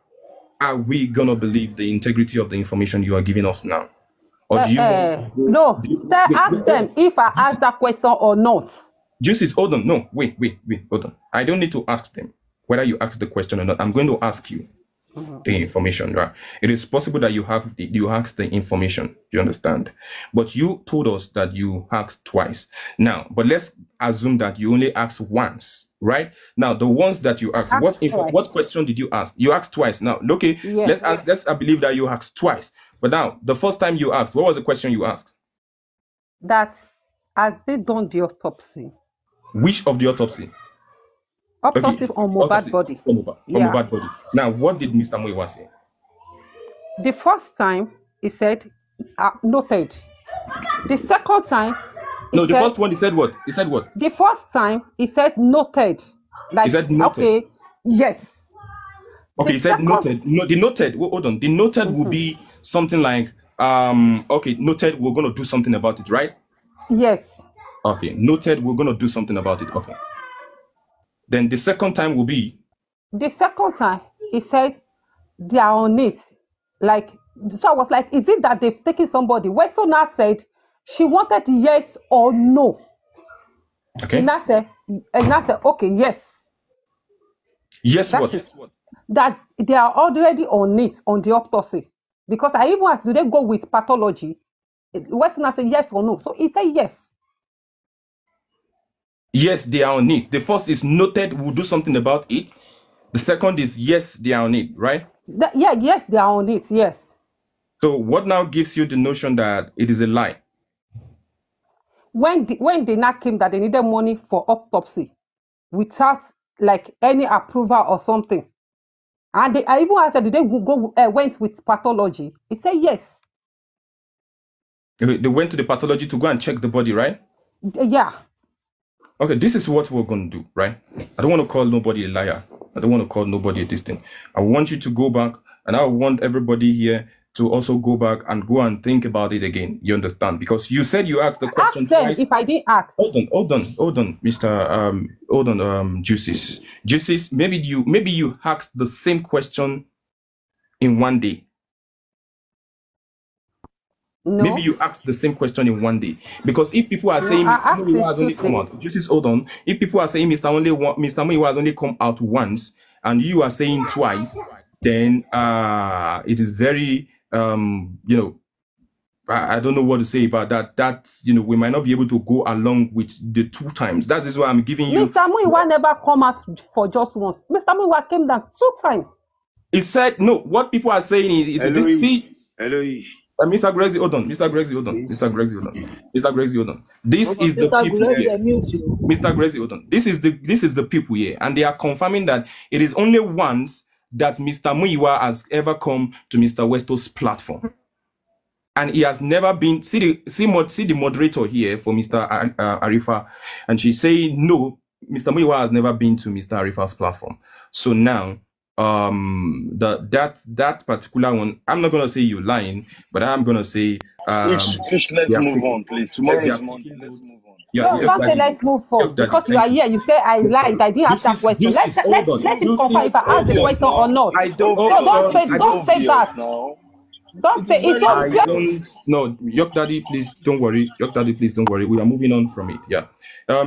are we gonna believe the integrity of the information you are giving us now? Or do you ask them if I asked that question or not. Juices, hold on. No, wait, hold on. I don't need to ask them whether you ask the question or not. I'm going to ask you the information, right? It is possible that you asked the information, you understand? But you told us that you asked twice. Now, but let's assume that you only asked once, right? Now, the ones that you asked, what question did you ask? You asked twice. Now, okay, yes, let's believe that you asked twice. But now, the first time you asked, what was the question you asked? That as they done the autopsy. Which of the autopsy? Autopsy on Mohbad body. Mohbad body. Now, what did Mr. Muiwa say? The first time, he said, noted. The second time, first one, he said what? He said what? The first time, he said noted. Like, he said noted? Okay, yes. Okay, he said noted. No, the noted, hold on. The noted will be something like, okay, noted, we're going to do something about it, right? Yes. Okay, noted, we're going to do something about it. Okay. Then the second time will be? The second time, he said, they are on it. Like, so I was like, is it that they've taken somebody? Westo now said, she wanted yes or no. Okay. And I said, okay, yes. Yes, That what? is that they are already on it on the autopsy. Because I even asked, do they go with pathology? Westerner said yes or no. So he said yes. Yes, they are on it. The first is noted, we'll do something about it. The second is yes, they are on it, right? Yes, they are on it, yes. So what now gives you the notion that it is a lie? When they now came that they needed money for autopsy without like any approval or something, and I even asked, did they went with pathology? He said yes. They went to the pathology to go and check the body, right? Yeah. Okay, this is what we're going to do, right? I don't want to call nobody a liar. I don't want to call nobody a this thing. I want you to go back, and I want everybody here to also go back and go and think about it again. You understand? Because you said you asked the question twice. If I didn't ask. Hold on, Mr. Juices. Juices, maybe you asked the same question in one day. No. Maybe you asked the same question in one day. Because if people are saying Mr. Muiwa has only come out, just hold on. If people are saying Mr. Muiwa has only come out once, and you are saying twice, then it is very you know, I don't know what to say about that. That's, you know, we might not be able to go along with the 2 times. That is why I'm giving you. Mr. Muiwa never come out for just once. Mr. Muiwa came down 2 times. He said no. What people are saying is this seat. Mr. Grexy, hold on. Mr. Grexy, hold on. Mr. Grexy, hold on. Mr. Grexy, hold on. This is the people here. Mr. Grexy, hold on. This is the people here, and they are confirming that it is only once that Mr. Muiwa has ever come to Mr. Westo's platform, and he has never been. See the moderator here for Mr. Arifa, and she's saying no. Mr. Muiwa has never been to Mr. Arifa's platform. So now, that particular one, I'm not gonna say you're lying, but I'm gonna say let's move on, please. Tomorrow is Monday. Let's move on. No, don't say let's move on because you are here. You say I lied. I didn't ask that question. Let's him confirm if I asked the question or not. Don't say that. Don't say it's obvious. No, York Daddy, please don't worry. York Daddy, please don't worry. We are moving on from it. Yeah.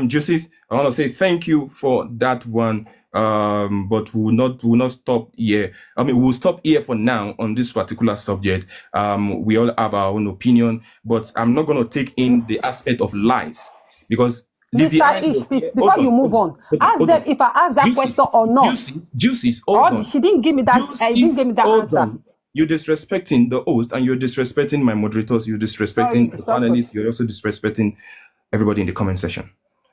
Justice, I want to say thank you for that one. But we will not stop here. I mean, we'll stop here for now on this particular subject. We all have our own opinion, but I'm not going to take in the aspect of lies because Mr. Ish, please, before you move on, ask them if I asked that question or not. Juices, hold on. She didn't give me that. She didn't give me that answer. You're disrespecting the host, and you're disrespecting my moderators. You're disrespecting the panelists. You're also disrespecting everybody in the comment section.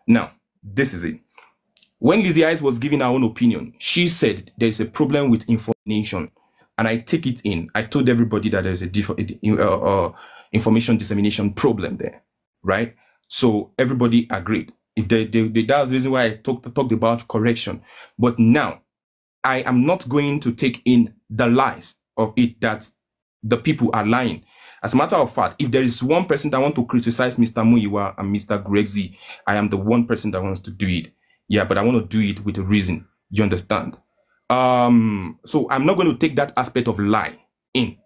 Now, this is it. When Lizzie Eyes was giving her own opinion, she said there is a problem with information, and I take it in. I told everybody that there's a information dissemination problem there, right? So everybody agreed. If that's the reason why I talked about correction. But now, I am not going to take in the lies of it that the people are lying. As a matter of fact, if there is one person that wants to criticize Mr. Muiwa and Mr. Grexy, I am the one person that wants to do it. Yeah, but I want to do it with a reason. You understand? So I'm not going to take that aspect of lie in.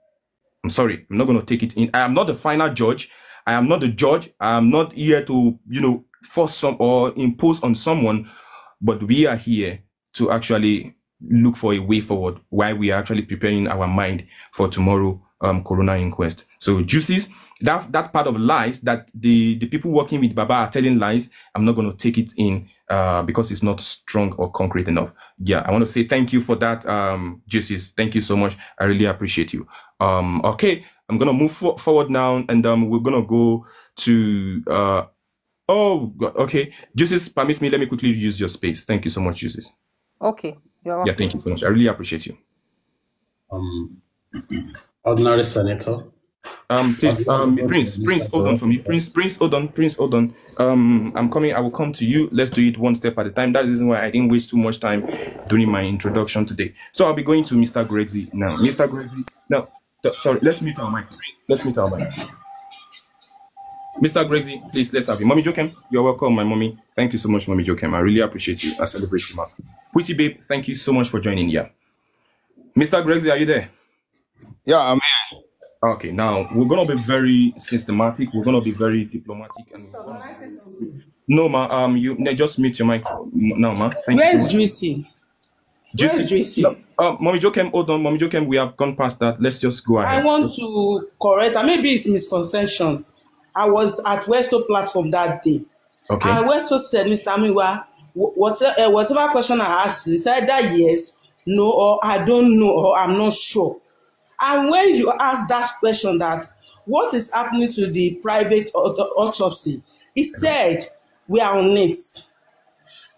I'm sorry. I'm not going to take it in. I am not the final judge. I am not the judge. I am not here to, you know, force some or impose on someone. But we are here to actually look for a way forward while we are actually preparing our mind for tomorrow coroner inquest. So Juices, that part of lies that the people working with Baba are telling lies, I'm not going to take it in because it's not strong or concrete enough. Yeah, I want to say thank you for that, Juices. Thank you so much. I really appreciate you. Okay, I'm going to move forward now, and we're going to go to okay. Juices, permit me, let me quickly use your space. Thank you so much, Juices. Okay. Yeah, thank you so much. I really appreciate you. Ordinary Senator. Please, Prince, hold on for me. Prince, hold on. I'm coming. I will come to you. Let's do it one step at a time. That's the reason why I didn't waste too much time during my introduction today. So I'll be going to Mr. Grexy now. Mr. Grexy, no, sorry. Let's meet our mic. Mr. Grexy, please, let's have you. Mommy Jokem, you're welcome, my mommy. Thank you so much, Mommy Jokem. I really appreciate you. I celebrate you, ma. Pretty babe, thank you so much for joining. Yeah, Mr. Grexy, are you there? Yeah, I'm here. Okay, now we're gonna be very systematic. We're gonna be very diplomatic. And no, ma. You just mute your mic now, ma. Where's Juicy? Where's JC? No, Mommy Jokem, hold on, Mommy Jokem, we have gone past that. Let's just go ahead. I want to correct, and maybe it's misconception. I was at Westo platform that day. Okay. And Westo said, Mr. Amiwa, whatever question I asked you, he said that yes, no, or I don't know, or I'm not sure. And when you ask that question, that what is happening to the private autopsy, he said, we are on it.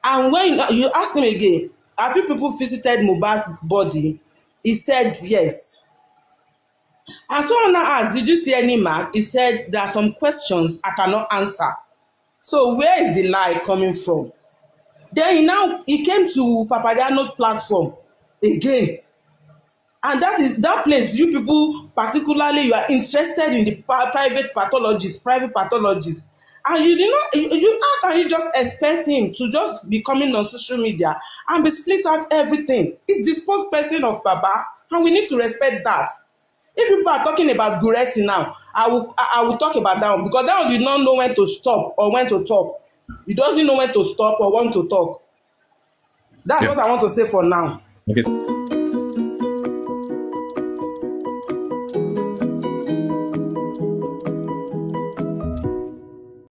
And when you ask him again, have you people visited Mohbad's body? He said yes. And someone asked, did you see any mark? He said there are some questions I cannot answer. So where is the lie coming from? Then he came to Papadiano's platform again. And that place, you people, particularly, you are interested in the private pathologists. And how can you just expect him to just be coming on social media and be split out everything? He's the spokesperson of Baba, and we need to respect that. If people are talking about Guresi now, I will talk about that one, because that one did not know when to stop or when to talk. He doesn't know when to stop or when to talk. That's what I want to say for now. Okay.